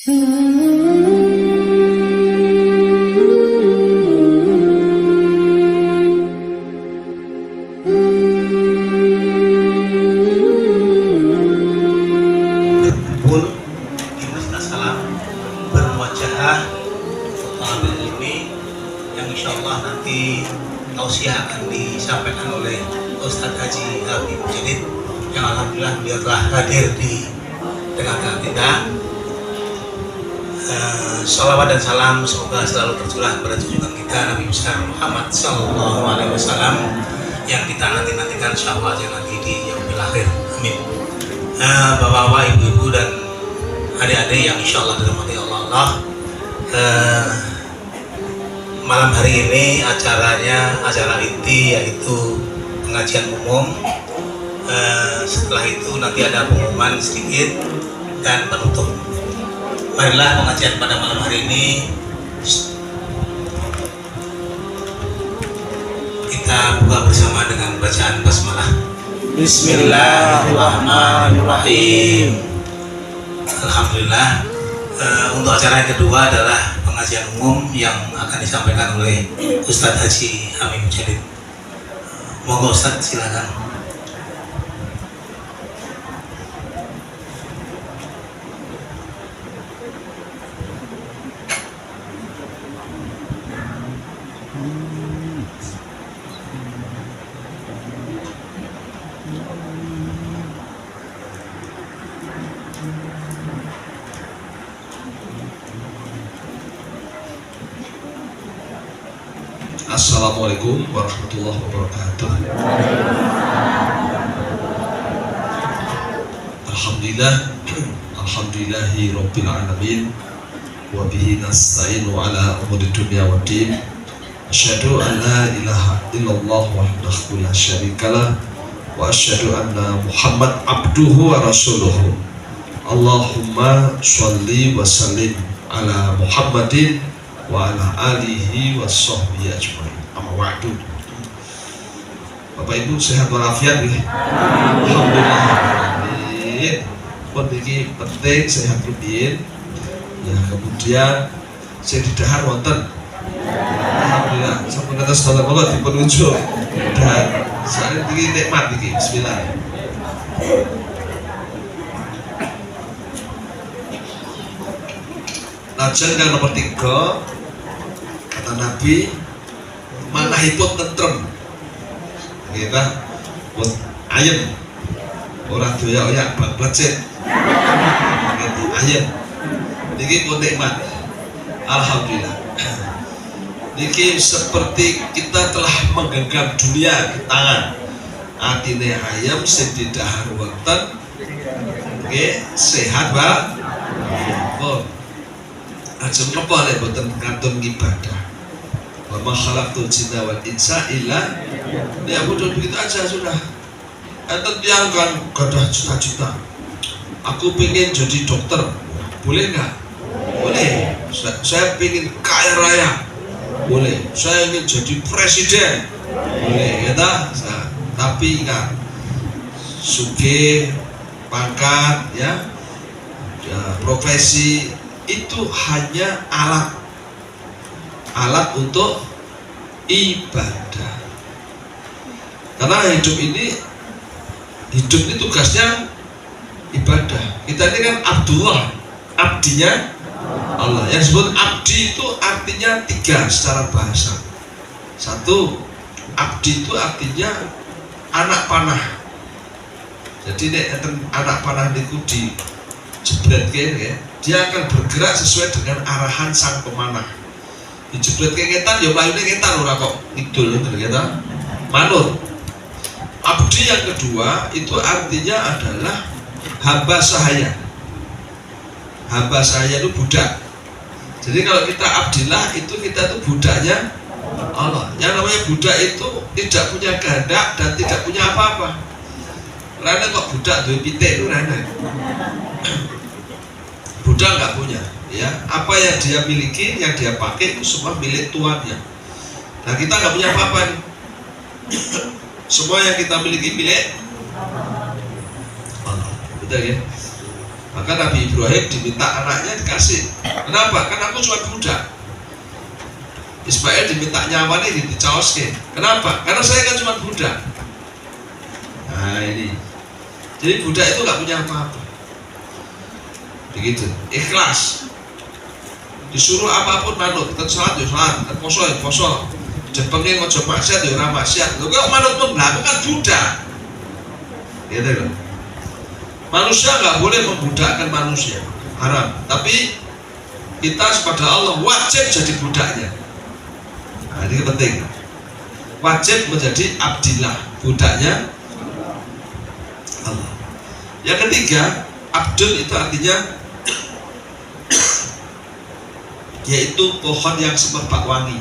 Berkumpul di Masjid Salam bermuajahah talabul ilmi yang insya Allah nanti tausiah akan disampaikan oleh Ustadz Haji Habib Mujadid yang alhamdulillah beliau telah hadir di tengah-tengah kita. Salawat dan salam semoga selalu tercurah pada junjungan kita Nabi besar Muhammad Sallallahu Alaihi Wasallam yang kita nantikan insya Allah nanti di yaumil akhir. Amin. Bapak-bapak, ibu-ibu dan adik-adik yang insya Allah dirahmati Allah, malam hari ini acara inti yaitu pengajian umum. Setelah itu nanti ada pengumuman sedikit dan penutup. Marilah pengajian pada malam hari ini kita buka bersama dengan bacaan basmalah. Bismillahirrahmanirrahim. Alhamdulillah. Untuk acara yang kedua adalah pengajian umum yang akan disampaikan oleh Ustadz Haji Habib Mujadid. Monggo Ustadz, silakan. Assalamualaikum warahmatullahi wabarakatuh. Alhamdulillah, alhamdulillahi rabbil alamin, wa bihi nasta'inu ala umuri dunya waddin. Asyhadu an la ilaha illallah wahdahu la syarikalah wa asyhadu anna Muhammad abduhu wa rasuluhu. Allahumma sholli wa sallim ala Muhammadin wa ala alihi wa sahbihi ajma'in. Amma wa'du. Bapak Ibu sehat walafiat nggih? Alhamdulillah. Amin. Pun iki penting sehat rutin. Ya, kemudian saya didahar wonten. Alhamdulillah. Sampun kados sedaya kula dipun unjuk. Dan saat iki nikmat iki. Bismillah. Lajeng kang nomor 3, kata Nabi, manahipun tentrem, kita pun ayem, orang doyak-oyak blecet, gitu ayem. Niki pun nikmat, alhamdulillah. Niki seperti kita telah menggenggam dunia di tangan. Atine ayem, sedidahar wonten, sehat ba, pun. Ajeng napa lek boten kantun ibadah. Wa ma khalaqtul jinna wal insa illa liya'budun. Begitu aja sudah. Enten tiyang kan gadah cita-cita. Aku pengen jadi dokter. Boleh enggak? Boleh. Saya pengen kaya raya. Boleh. Saya ingin jadi presiden. Boleh, ya ta? Tapi ingat, sugih, pangkat, ya, profesi itu hanya alat untuk ibadah. Karena hidup ini tugasnya ibadah. Kita ini kan Abdullah, abdinya Allah. Yang disebut abdi itu artinya 3 secara bahasa. 1, abdi itu artinya anak panah. Jadi anak panah niku di jebretke ya, dia akan bergerak sesuai dengan arahan sang pemanah. Dijebret ke ngetan, ya mlayune ngetan ora kok ngidul ternyata manut. Abdi yang kedua itu artinya adalah hamba sahaya. Hamba sahaya itu budak. Jadi kalau kita abdillah itu kita tuh budaknya Allah. Yang namanya budak itu tidak punya kehendak dan tidak punya apa-apa. Karena kok budak duwe pitik itu rene. Budak nggak punya, ya. Apa yang dia miliki, yang dia pakai itu semua milik tuannya. Nah kita nggak punya apa-apa nih. Semua yang kita miliki milik Allah. Betul ya? Maka Nabi Ibrahim diminta anaknya dikasih. Kenapa? Karena aku cuma budak. Ismail diminta nyawanya dicaoske. Kenapa? Karena saya kan cuma budak. Nah ini. Jadi budak itu nggak punya apa-apa. Begitu. Ikhlas. Disuruh apapun manut. Kita sholat ya sholat, kita poso ya poso. Jepengin ngojo maksiat ya ora maksiat. Lho kok manut pun bukan budak. Gitu loh. Manusia nggak boleh membudakkan manusia, haram. Tapi kita kepada Allah wajib jadi budaknya. Nah, ini penting. Wajib menjadi abdillah, budaknya Allah. Yang ketiga, abdul itu artinya yaitu pohon yang semerbak wangi.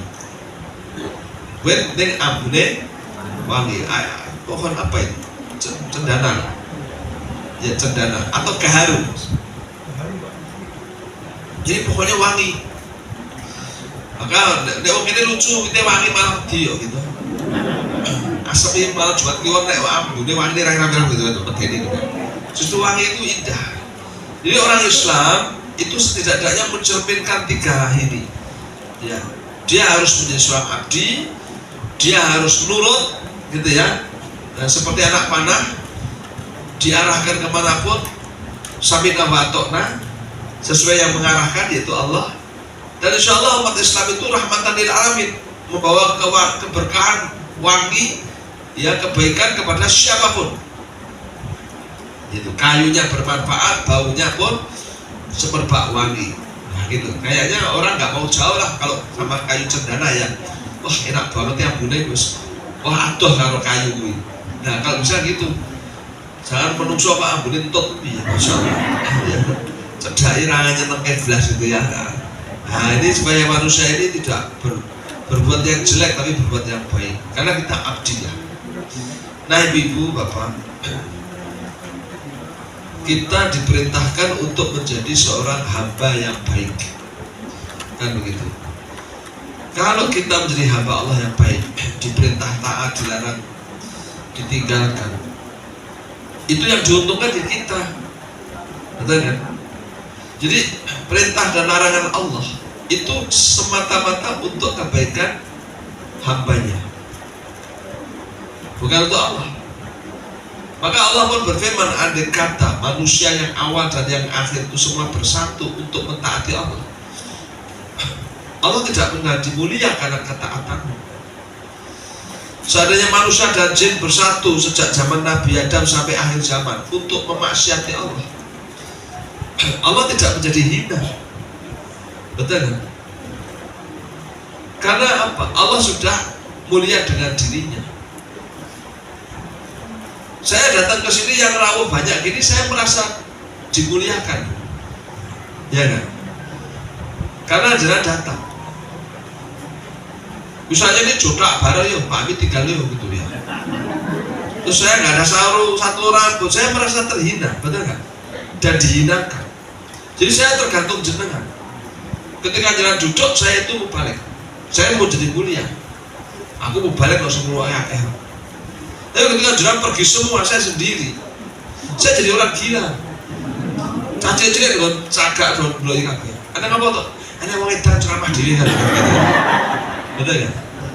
Ning ambune wangi. Pohon apa itu? Cendana. Ya cendana atau gaharu. Jadi pokoknya wangi. Maka nek wong kene lucu, kita wangi malah dia gitu. Asapnya malah buat kiwon nek ambune wangi rame-rame gitu pedeni gitu. Justru wangi itu indah. Jadi orang Islam itu setidaknya mencerminkan tiga ini. Ya, dia harus menjadi seorang abdi, dia harus nurut gitu ya. Dan seperti anak panah diarahkan kemanapun samina wa atokna sesuai yang mengarahkan yaitu Allah. Dan insya Allah umat Islam itu rahmatan lil alamin, membawa keberkahan, wangi, ya kebaikan kepada siapapun. Itu kayunya bermanfaat, baunya pun semerbak wangi. Nah gitu. Kayaknya orang nggak mau jauh lah kalau sama kayu cendana ya. Wah enak banget ya bune Gus. Wah adoh karo kayu kuwi. Nah kalau bisa gitu. Jangan menungso Pak ambune entut piye masyaallah. Cedhake rangannya nengke blas gitu ya. Nah, ini supaya manusia ini tidak berbuat yang jelek tapi berbuat yang baik. Karena kita abdi ya. Nah, Ibu, Bapak, kita diperintahkan untuk menjadi seorang hamba yang baik. Kan begitu. Kalau kita menjadi hamba Allah yang baik, diperintah taat, dilarang ditinggalkan, itu yang diuntungkan di kita, betul kan? Jadi perintah dan larangan Allah itu semata-mata untuk kebaikan hambanya, bukan untuk Allah. Maka Allah pun berfirman, andai kata manusia yang awal dan yang akhir itu semua bersatu untuk mentaati Allah, Allah tidak pernah dimulia karena ketaatanmu. Seandainya manusia dan jin bersatu sejak zaman Nabi Adam sampai akhir zaman untuk memaksiati Allah, Allah tidak menjadi hina. Betul kan? Karena apa? Allah sudah mulia dengan dirinya. Saya datang ke sini yang rawuh banyak gini, saya merasa dimuliakan. Ya kan? Karena jenengan datang. Misalnya ini jodak bareng yo, Pak Ami tinggal yo gitu ya. Terus saya nggak ada satu orang pun, saya merasa terhina, betul nggak? Dan dihinakan. Jadi saya tergantung jenengan. Ketika jenengan duduk, saya itu mau balik. Saya mau jadi mulia. Aku mau balik nggak semua ayat. Tapi ketika jenengan pergi semua, saya sendiri. Saya jadi orang gila. Caci cilik dengan cagak don bloki kabeh. Ada apa tuh? Ada mau edan ceramah diri kan? Betul ya?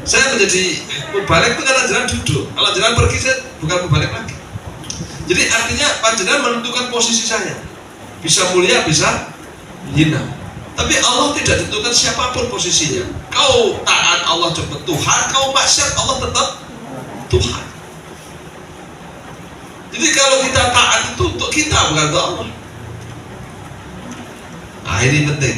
Saya menjadi mubalik itu karena jenengan duduk. Kalau jenengan pergi, saya bukan mubalik lagi. Jadi artinya panjenengan menentukan posisi saya. Bisa mulia, bisa hina. Tapi Allah tidak ditentukan siapapun posisinya. Kau taat Allah cepat Tuhan, kau maksiat Allah tetap Tuhan. Jadi kalau kita taat itu untuk kita, bukan untuk Allah. Nah ini penting.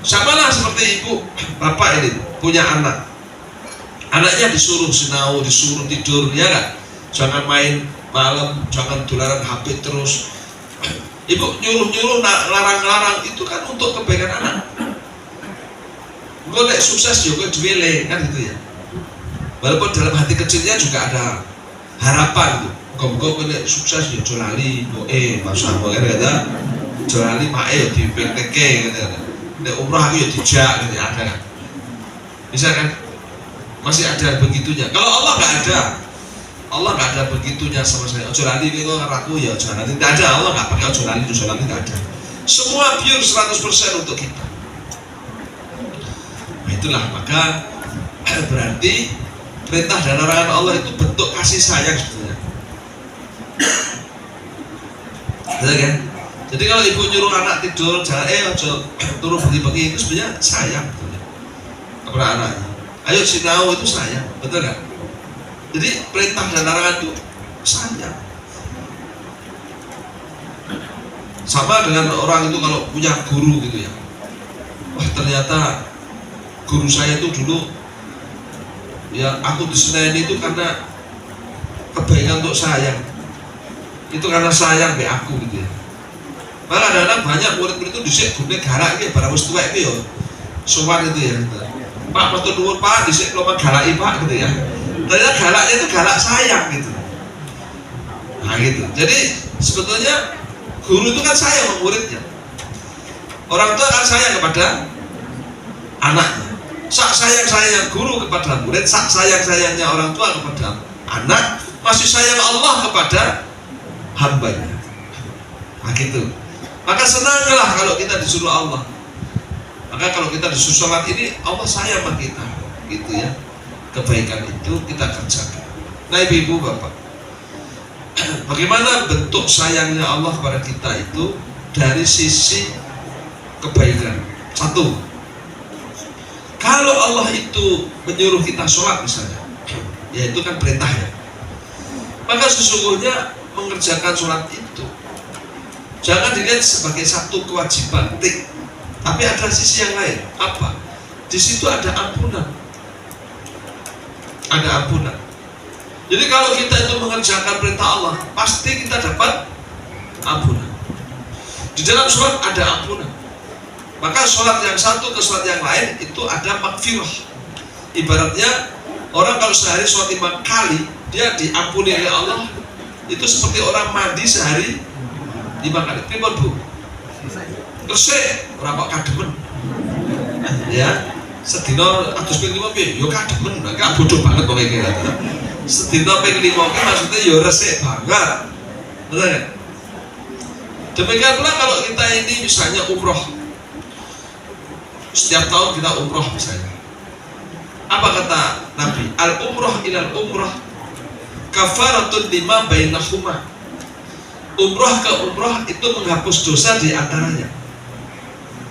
Samalah seperti ibu, bapak ini punya anak. Anaknya disuruh sinau, disuruh tidur, ya kan? Jangan main malam, jangan dolaran HP terus. Ibu nyuruh-nyuruh, larang-larang, itu kan untuk kebaikan anak. Gue nek sukses juga duwele, kan gitu ya. Walaupun dalam hati kecilnya juga ada harapan gitu. Kok nek sukses ya jolali, masa apa kata jolali mae di PTK gitu. Nek umrah aku ya dijak gitu, ada kan? Bisa kan? Masih ada begitunya. Kalau Allah nggak ada. Allah nggak ada begitunya sama saya. Ojo lali ini kok ngeraku ya ojo lali. Tidak ada, Allah nggak pakai ojo lali nggak ada. Semua pure 100% untuk kita. Nah, itulah maka berarti perintah dan larangan Allah itu bentuk kasih sayang sebetulnya. Betul kan? Jadi kalau ibu nyuruh anak tidur, jangan ojo turun pagi-pagi, itu sebenarnya sayang betulnya kepada anaknya. Ayo sinau, itu sayang, betul nggak? Jadi perintah dan larangan itu sayang. Sama dengan orang itu kalau punya guru gitu ya. Wah ternyata guru saya itu dulu ya aku diseneni itu karena kebaikan untuk sayang. Itu karena sayang be aku gitu ya. Maka kadang-kadang banyak murid-murid itu disik gune galak iki barang wis tuwek iki ya. Sowan itu ya. Pak matur nuwun Pak, disik kula galaki Pak gitu ya. Ternyata galaknya itu galak sayang gitu. Nah gitu. Jadi sebetulnya guru itu kan sayang sama muridnya. Orang tua kan sayang kepada anaknya. Sak sayang-sayang guru kepada murid, sak sayang-sayangnya orang tua kepada anak, masih sayang Allah kepada hambanya. Nah gitu. Maka senanglah kalau kita disuruh Allah. Maka kalau kita disuruh sholat ini, Allah sayang sama kita, gitu ya. Kebaikan itu kita kerjakan. Nah ibu-ibu bapak, bagaimana bentuk sayangnya Allah kepada kita itu dari sisi kebaikan. Satu, kalau Allah itu menyuruh kita sholat misalnya, ya itu kan perintahnya. Maka sesungguhnya mengerjakan sholat itu jangan dilihat sebagai satu kewajiban, tapi ada sisi yang lain. Apa? Di situ ada ampunan. Ada ampunan. Jadi kalau kita itu mengerjakan perintah Allah, pasti kita dapat ampunan. Di dalam sholat ada ampunan. Maka sholat yang satu ke sholat yang lain itu ada magfirah. Ibaratnya orang kalau sehari sholat 5 kali, dia diampuni oleh Allah. Itu seperti orang mandi sehari 5 kali. Pripun Bu? Resik, ora kok kademen. Ya. Sedina atus ping 5 piye? Yo kademen, gak bodoh banget kok iki. Sedina ping 5 ki maksudnya yo resik banget. Betul kan? Demikian pula kalau kita ini misalnya umroh. Setiap tahun kita umroh misalnya. Apa kata Nabi? Al-umroh ilal umroh kafaratun lima bainahuma. Umroh ke umroh itu menghapus dosa di antaranya.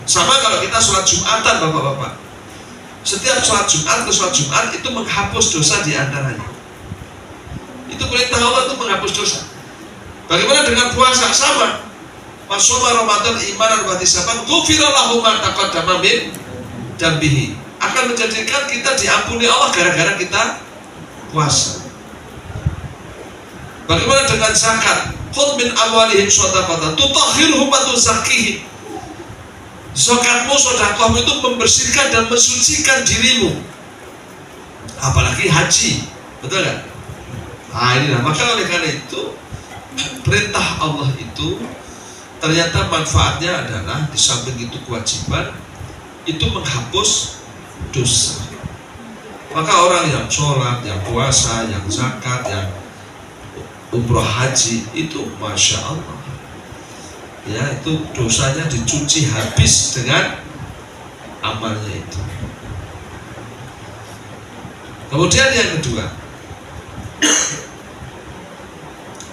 Sama kalau kita sholat Jumatan bapak-bapak. Setiap sholat Jumat ke sholat Jumat itu menghapus dosa di antaranya. Itu perintah Allah itu menghapus dosa. Bagaimana dengan puasa? Sama. Masya Ramadan imanan wa ihtisaban ghufira lahu ma taqaddama min dambihi. Akan menjadikan kita diampuni Allah gara-gara kita puasa. Bagaimana dengan zakat? Khudh min amwalihim shadaqatan tutahhiruhum wa tuzakkihim. Zakatmu, sedekahmu itu membersihkan dan mensucikan dirimu. Apalagi haji, betul kan? Nah inilah, maka oleh karena itu perintah Allah itu ternyata manfaatnya adalah di samping itu kewajiban, itu menghapus dosa. Maka orang yang sholat, yang puasa, yang zakat, yang umroh haji itu masya Allah. Ya itu dosanya dicuci habis dengan amalnya itu. Kemudian yang kedua,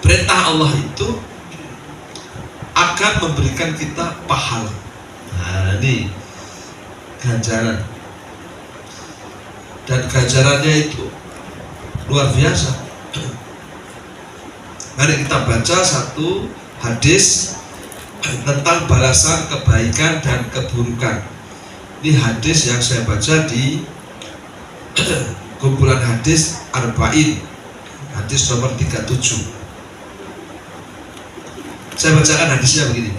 perintah Allah itu akan memberikan kita pahala. Nah ini ganjaran, dan ganjarannya itu luar biasa. Mari kita baca satu hadis tentang balasan kebaikan dan keburukan. Ini hadis yang saya baca di kumpulan hadis Arba'in, hadis nomor 37. Saya bacakan hadisnya begini.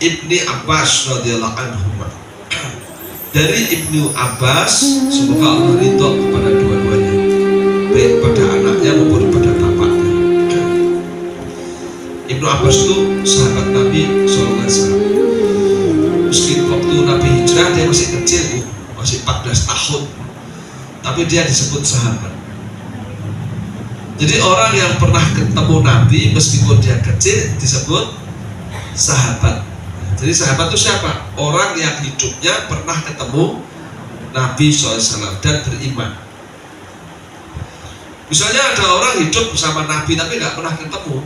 Ibni Abbas radhiyallahu anhu. Dari Ibnu Abbas, semoga Allah ridho kepada dua-duanya, baik pada anaknya maupun pada bapaknya. Ibnu Abbas itu sahabat Nabi SAW. Meski waktu Nabi hijrah dia masih kecil, masih 14 tahun, tapi dia disebut sahabat. Jadi orang yang pernah ketemu Nabi meskipun dia kecil disebut sahabat. Jadi sahabat itu siapa? Orang yang hidupnya pernah ketemu Nabi SAW dan beriman. Misalnya ada orang hidup bersama Nabi tapi nggak pernah ketemu,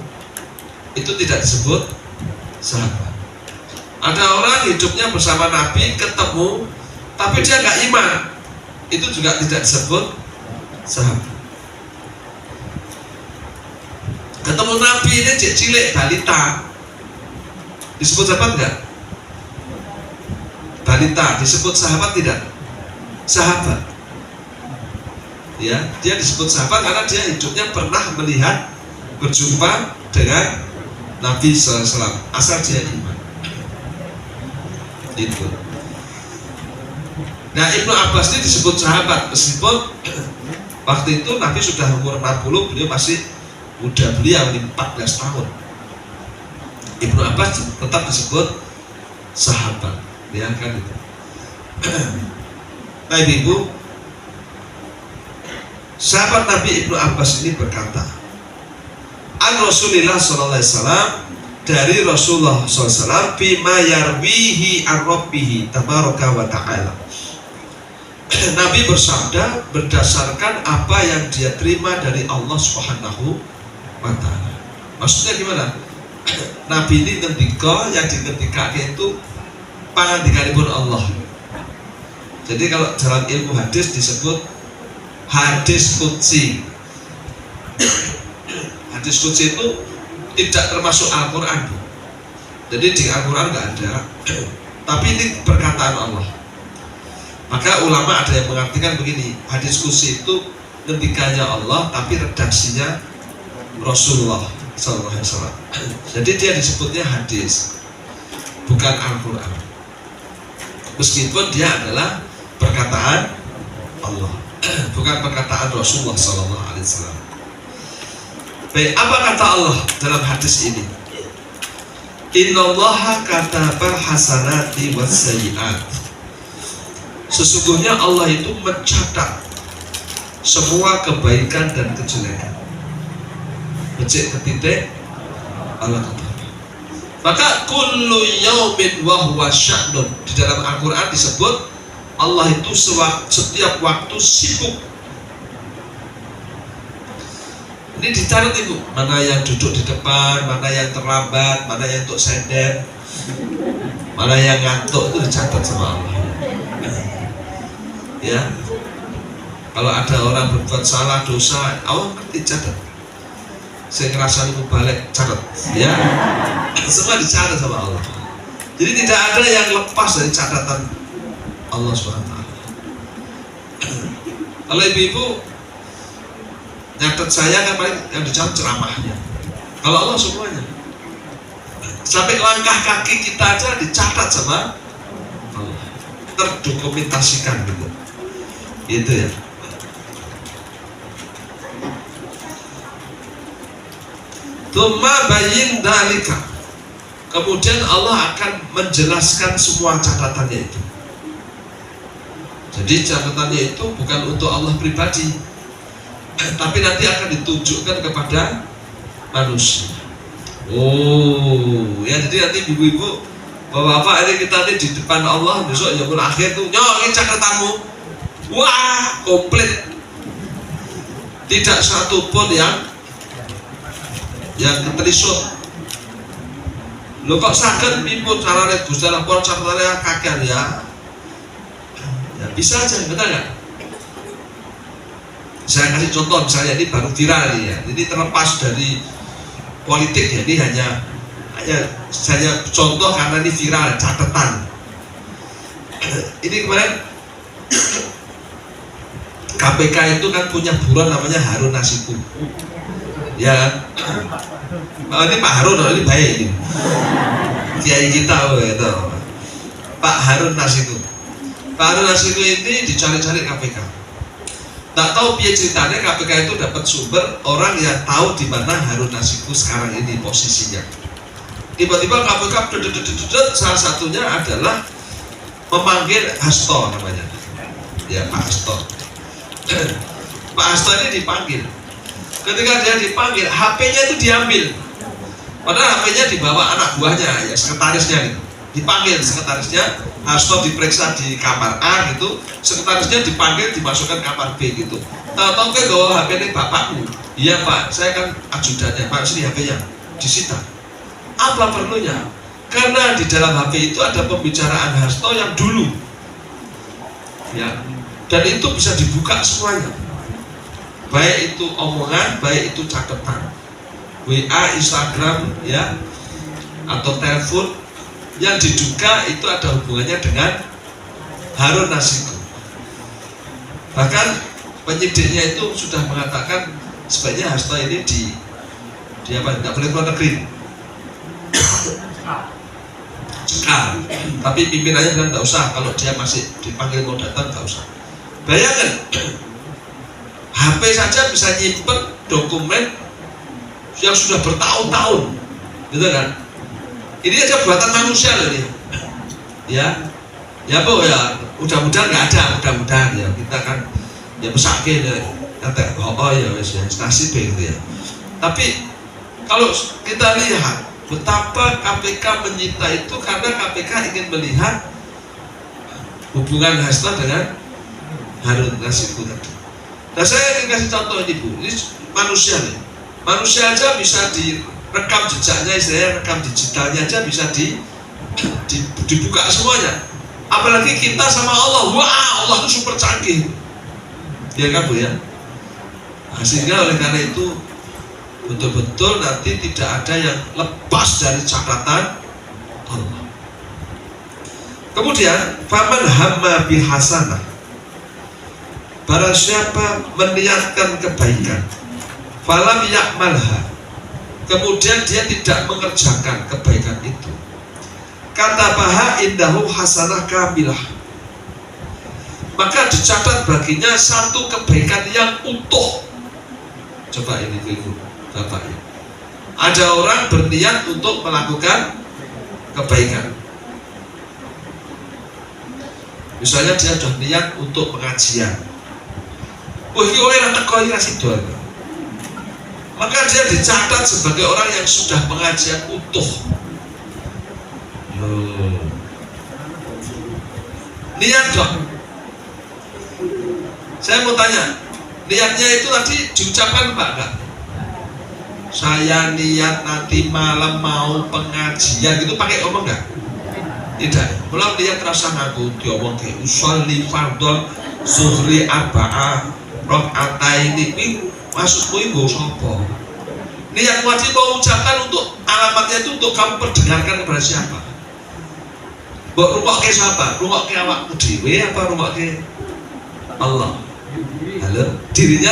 itu tidak disebut sahabat. Ada orang hidupnya bersama Nabi ketemu tapi dia nggak iman, itu juga tidak disebut sahabat. Ketemu Nabi ini cilik balita, disebut sahabat nggak? Balita disebut sahabat tidak? Sahabat. Ya, dia disebut sahabat karena dia hidupnya pernah melihat, berjumpa dengan Nabi SAW, asal dia iman. Itu. Nah, Ibnu Abbas ini disebut sahabat meskipun waktu itu Nabi sudah umur 60, beliau masih muda, beliau 14 tahun. Ibnu Abbas tetap disebut sahabat, ya kan itu. Nah, ibu, sahabat Nabi Ibnu Abbas ini berkata, an Rasulillah sallallahu alaihi wasallam, dari Rasulullah SAW, bima yarwihi an rabbihi tabaraka wa ta'ala. Nabi bersabda berdasarkan apa yang dia terima dari Allah Subhanahu wa ta'ala. Maksudnya gimana? Nabi ini ngendika, yang dingendikake itu pangandikanipun Allah. Jadi kalau dalam ilmu hadis disebut hadis qudsi. Hadis qudsi itu tidak termasuk Al-Quran. Jadi di Al-Quran nggak ada, tapi ini perkataan Allah. Maka ulama ada yang mengartikan begini, hadis qudsi itu ngendikanya Allah tapi redaksinya Rasulullah SAW. Jadi dia disebutnya hadis, bukan Al-Quran, meskipun dia adalah perkataan Allah, bukan perkataan Rasulullah SAW. Baik, apa kata Allah dalam hadis ini? Innallaha katabal hasanati wassayiat. Sesungguhnya Allah itu mencatat semua kebaikan dan kejelekan. Becik ketitik Allah kata. Maka kullu yaumin wa huwa sya'nun. Di dalam Al-Quran disebut Allah itu setiap waktu sibuk. Ini dicatat itu, mana yang duduk di depan, mana yang terlambat, mana yang untuk sender, mana yang ngantuk, itu dicatat sama Allah. Ya, kalau ada orang berbuat salah dosa, Allah ngerti catat. Saya ngerasa lu balik catat, ya, semua dicatat sama Allah. Jadi tidak ada yang lepas dari catatan Allah SWT. Kalau ibu-ibu nyatet saya kan paling yang dicatat ceramahnya. Kalau Allah semuanya, sampai langkah kaki kita aja dicatat sama Allah, terdokumentasikan gitu. Gitu ya. Tsumma bayyin dalika. Kemudian Allah akan menjelaskan semua catatannya itu. Jadi catatannya itu bukan untuk Allah pribadi, tapi nanti akan ditunjukkan kepada manusia. Oh, ya, jadi nanti ibu-ibu, bapak-bapak, ini kita di depan Allah besok yaumul akhir tuh, ini catatanmu. Wah, komplit. Tidak satu pun yang keterisut. Lo kok sakit pimpun carane Gusti Allah pun catatannya kakean ya? Ya bisa aja, benar nggak? Saya kasih contoh, misalnya ini baru viral ya. Jadi terlepas dari politik ya, ini hanya saya contoh karena ini viral, catatan. Ini kemarin KPK itu kan punya buron namanya Harun Masiku. Ya, ini Pak Harun, ini baik ini. Kiai kita itu Pak Harun Masiku. Pak Harun Masiku ini dicari-cari KPK. Tak tahu piye ceritanya KPK itu dapat sumber orang yang tahu di mana Harun Masiku sekarang ini posisinya. Tiba-tiba KPK salah satunya adalah memanggil Hasto namanya. Ya, Pak Hasto. Pak Hasto ini dipanggil. Ketika dia dipanggil, HP-nya itu diambil. Padahal HP-nya dibawa anak buahnya, ya sekretarisnya gitu. Dipanggil sekretarisnya, Hasto diperiksa di kamar A gitu, sekretarisnya dipanggil dimasukkan kamar B gitu. Tahu-tahu ke bawa HP ini bapakmu. Iya Pak, saya kan ajudannya, Pak sini HP-nya, disita. Apa perlunya? Karena di dalam HP itu ada pembicaraan Hasto yang dulu, ya, dan itu bisa dibuka semuanya. Baik itu omongan, baik itu catatan, WA, Instagram, ya, atau telepon yang diduga itu ada hubungannya dengan Harun Masiku. Bahkan penyidiknya itu sudah mengatakan sebaiknya Hasto ini di apa? Tidak boleh keluar negeri. Cekal. Tapi pimpinannya bilang tidak usah, kalau dia masih dipanggil mau datang tidak usah. Bayangkan, HP saja bisa nyimpen dokumen yang sudah bertahun-tahun, gitu kan? Ini aja buatan manusia loh ini, ya bu ya, mudah-mudahan nggak ada, mudah-mudahan ya kita kan ya pesake ya, kata ya wes ya nasib gitu ya. Tapi kalau kita lihat betapa KPK menyita itu karena KPK ingin melihat hubungan Hasto dengan Harun Masiku tadi. Nah saya ingin kasih contoh ini Bu, ini manusia nih, manusia aja bisa direkam jejaknya, istilahnya rekam digitalnya aja bisa dibuka semuanya. Apalagi kita sama Allah, wah Allah itu super canggih, ya kan Bu ya. Nah, sehingga oleh karena itu betul-betul nanti tidak ada yang lepas dari catatan Allah. Kemudian faman hamma bihasanah, barang siapa meniatkan kebaikan, falam yakmalha, kemudian dia tidak mengerjakan kebaikan itu, katabaha indahu hasanah kamilah, maka dicatat baginya satu kebaikan yang utuh. Coba ini ibu bapak ya. Ada orang berniat untuk melakukan kebaikan, misalnya dia sudah niat untuk pengajian, wah ini orang tekoi kasih doa, maka dia dicatat sebagai orang yang sudah pengajian utuh. Niat dong. Saya mau tanya, niatnya itu tadi diucapkan Pak enggak? Saya niat nanti malam mau pengajian gitu, pakai omong enggak? Tidak. Kalau niat terasa ngaku diomong ke usolli fardhon zuhri arba'ah rakaataini ini maksudmu itu sopo? Niat wajib mau ucapkan untuk alamatnya itu untuk kamu perdengarkan kepada siapa? Mbok rungok ke siapa? Rungok ke awakmu dhewe apa rungok ke Allah? Halo, dirinya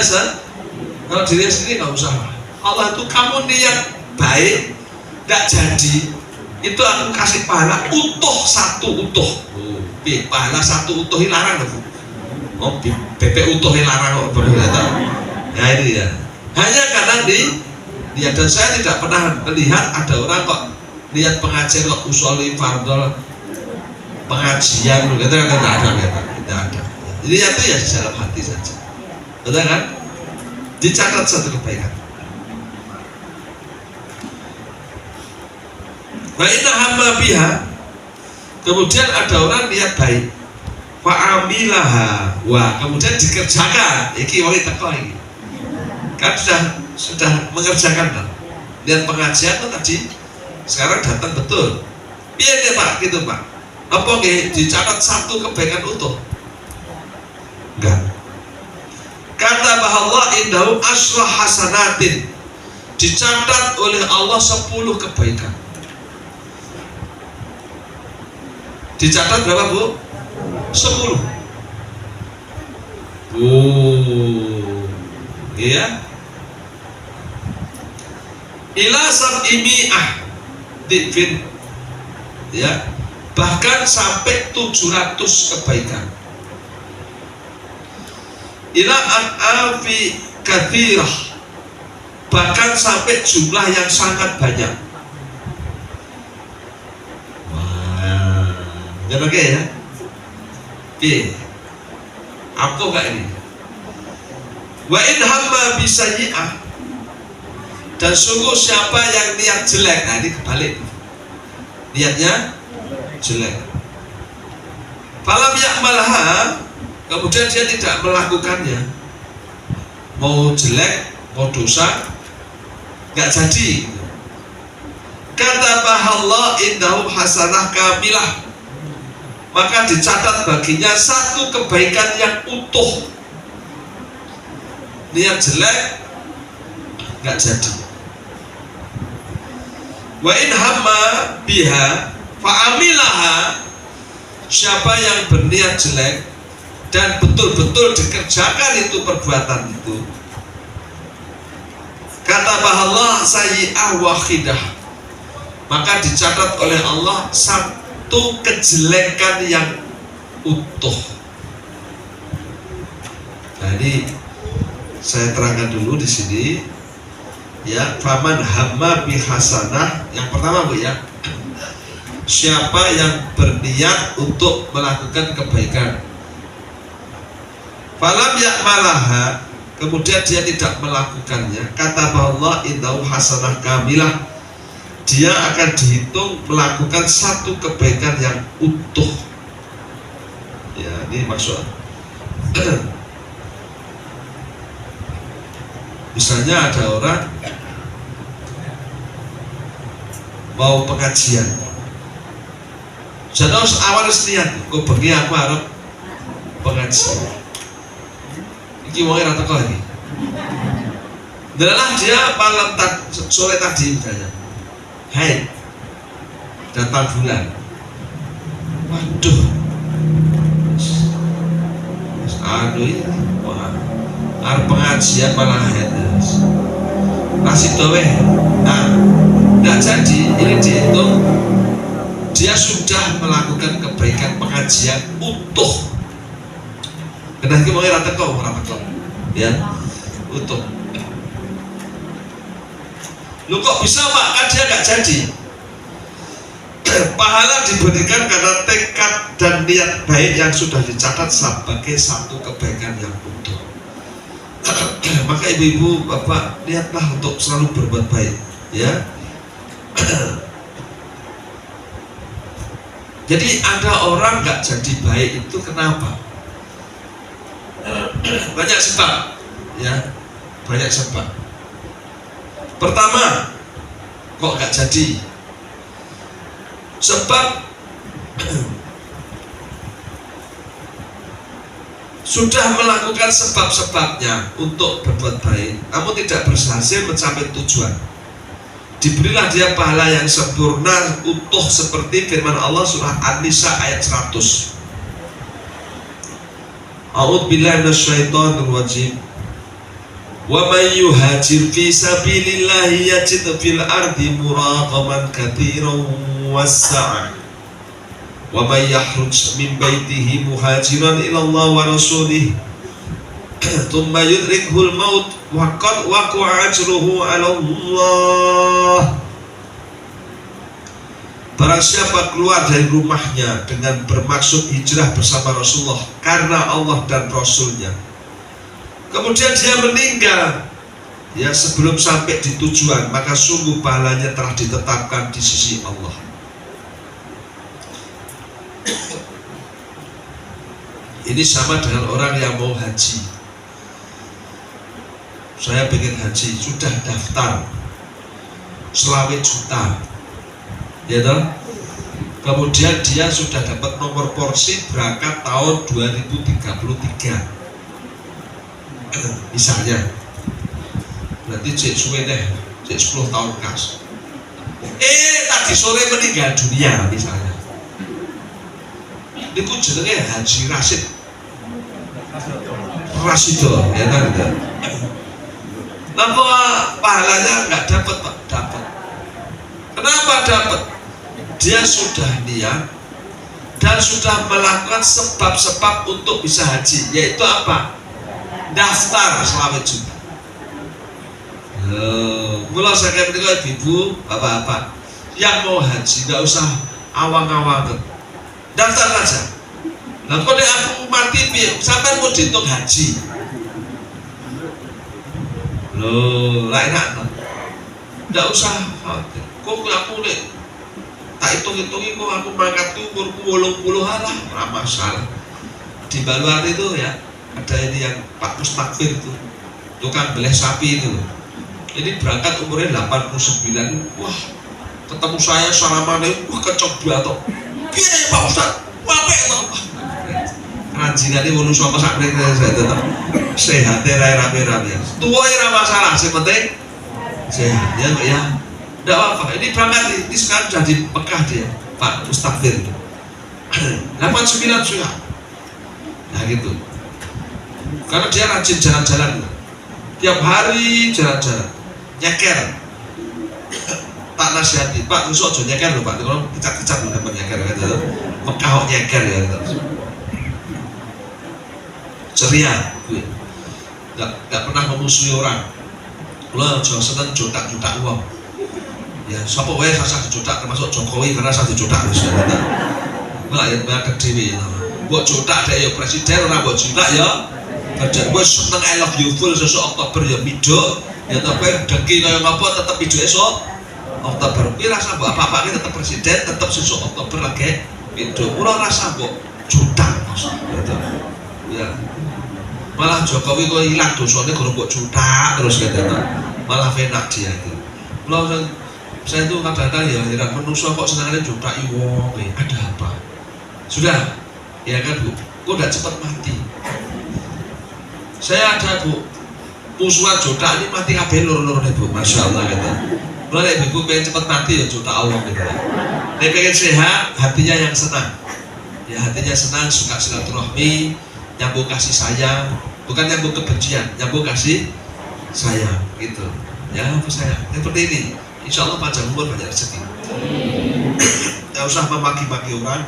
kalau dirinya sendiri nggak usah. Allah itu kamu niat baik, nggak jadi, itu aku kasih pahala utuh satu utuh. Pahala satu utuh larang loh Bu. Oh, bebek utuh larang kok benar tahu. Nah ini ya. Hanya karena niat, dan saya tidak pernah melihat ada orang kok niat pengajian kok usolli fardhon pengajian gitu kan, tidak ada. Jadi itu ya di dalam hati saja, betul kan? Dicatat satu kebaikan. Wa inna hamma biha, kemudian ada orang niat baik, fa'amilaha, wah kemudian dikerjakan. Iki wali teko iki. Kan sudah mengerjakan kan? Niat pengajian itu tadi, sekarang datang betul. Piye deh Pak gitu Pak? Apa nggih dicatat satu kebaikan utuh? Enggak. Kata bahwa indahu asrah hasanatin, dicatat oleh Allah 10 kebaikan. Dicatat berapa Bu? 10. Iya. Ila sab'imi'ah difin, ya, bahkan sampai 700 kebaikan. Ila an'afi kathirah, bahkan sampai jumlah yang sangat banyak. Wah, ya pakai ya? Aku enggak ini. Wa in hamma bisayyi'ah, Dan sungguh siapa yang niat jelek, nah ini kebalik, niatnya jelek. Falam ya'malha, kemudian dia tidak melakukannya, mau jelek, mau dosa, nggak jadi. Kata Allah indahu hasanah kamilah, maka dicatat baginya satu kebaikan yang utuh. Niat jelek nggak jadi. Wa in hamma biha fa'amilaha, siapa yang berniat jelek dan betul-betul dikerjakan itu perbuatan itu, kata Allah sayyi'ah wahidah, maka dicatat oleh Allah satu kejelekan yang utuh. Jadi saya terangkan dulu di sini ya, faman hamma bihasanah, yang pertama Bu ya, siapa yang berniat untuk melakukan kebaikan, falam ya'malaha, kemudian dia tidak melakukannya, kata Allah indahu hasanah kamilah, dia akan dihitung melakukan satu kebaikan yang utuh. Ya, ini maksud. Misalnya ada orang mau pengajian, jadi awal niat, kok bengi aku harap pengajian. Iki wong ora teko iki. Delalah dia malam sore tadi misalnya, hai, datang bulan, waduh, aduh ini, wah, arep pengajian malah head, masih doeh, nah, nggak jadi. Ini dihitung dia sudah melakukan kebaikan pengajian utuh. Kenapa kita mau rata kau, ya, utuh. Lu kok bisa Pak? Kan dia nggak jadi. Pahala diberikan karena tekad dan niat baik yang sudah dicatat sebagai satu kebaikan yang utuh. Maka ibu-ibu, bapak, lihatlah untuk selalu berbuat baik, ya. Jadi ada orang nggak jadi baik itu kenapa? Banyak sebab, ya, banyak sebab. Pertama, kok nggak jadi? Sebab sudah melakukan sebab-sebabnya untuk berbuat baik, namun tidak berhasil mencapai tujuan. Diberilah dia pahala yang sempurna utuh seperti firman Allah surah An-Nisa ayat 100. A'udzu billahi minasyaitonir rajim. Wa may yuhajir fi sabilillahi yajid fil ardi muraqaman katsiran was-sa'a. Wa may yakhruj min baitihi muhajiran ila Allah wa rasulih thumma yudrikuhul maut wa qad waqa'a ajruhu 'ala Allah. Barang siapa keluar dari rumahnya dengan bermaksud hijrah bersama Rasulullah karena Allah dan Rasulnya, kemudian dia meninggal ya sebelum sampai di tujuan, maka sungguh pahalanya telah ditetapkan di sisi Allah. Ini sama dengan orang yang mau haji. Saya pengen haji, sudah daftar 20 juta, ya toh? Kemudian dia sudah dapat nomor porsi berangkat tahun 2033, misalnya. Berarti cek suwe deh, cek 10 tahun kas. Tadi sore meninggal dunia misalnya. Ini jenenge Haji Rasido, ya kan? Kenapa pahalanya nggak dapat Pak? Dapat. Kenapa dapat? Dia sudah niat dan sudah melakukan sebab-sebab untuk bisa haji, yaitu apa? Daftar 20 juta. Mulai saya katakan ibu, bapak-bapak yang mau haji nggak usah awang-awang, daftar aja. Nah, kalau aku mati, sampai mau dihitung haji. Loh, lah enak. Nggak usah khawatir. Kok aku nih tak hitung-hitungi kok aku mangkat umurku 80 lah, ora masalah. Di Baluari itu ya ada ini yang Pak Mustakfir itu tukang beleh sapi itu. Ini berangkat umurnya 89. Wah, ketemu saya salamannya, wah kecok atau piye Pak Ustaz? Apik to? Rajinane wolu sapa sak mrene saya tetep sehat rame-rame. Tua ora masalah, sing penting sehat ya Pak ya. Enggak apa-apa. Ini berangkat ini sekarang sudah di Mekah dia, Pak Mustakfir. 89 sudah. Nah gitu. Karena dia rajin jalan-jalan. Tiap hari jalan-jalan. Nyeker. Tak nasihati, Pak, besok aja nyeker loh Pak. Kalau kecat-kecat loh dapat nyeker gitu. Mekah kok nyeker ya gitu. Ceria, nggak pernah memusuhi orang. Lo jangan seneng jodak-jodak uang. Ya, siapa wae rasa dijodak termasuk Jokowi karena rasa dijodak wis ya. Lah ya banyak dhewe ya. Mbok jodak dek ya presiden ora mbok jodak ya. Padahal wis seneng I love you full sesuk Oktober ya mido. Ya tapi dengki kaya ngapa tetep mido esuk Oktober. Kuwi rasa mbok apa-apa tetep presiden tetep sesuk Oktober lagi mido. Ora rasa mbok jodak gitu. Ya. Malah Jokowi kok hilang dosane gara mbok jodak terus gitu. Malah enak dia itu. Saya itu kadang-kadang ya heran manusia kok senangnya jodak wong, ada apa? Sudah, ya kan Bu, kok udah cepat mati. Saya ada Bu, musuhan jodak ini mati kabeh loro-loro nih Bu, masya Allah gitu. Kalau ibu pengen cepat mati ya jodak Allah gitu. Dia pengen sehat, hatinya yang senang. Ya hatinya senang, suka silaturahmi, nyambung kasih sayang, bukan nyambung kebencian, nyambung kasih sayang gitu. Ya apa sayang, seperti ini. Insya Allah panjang umur banyak rezeki. Tidak usah memaki-maki orang.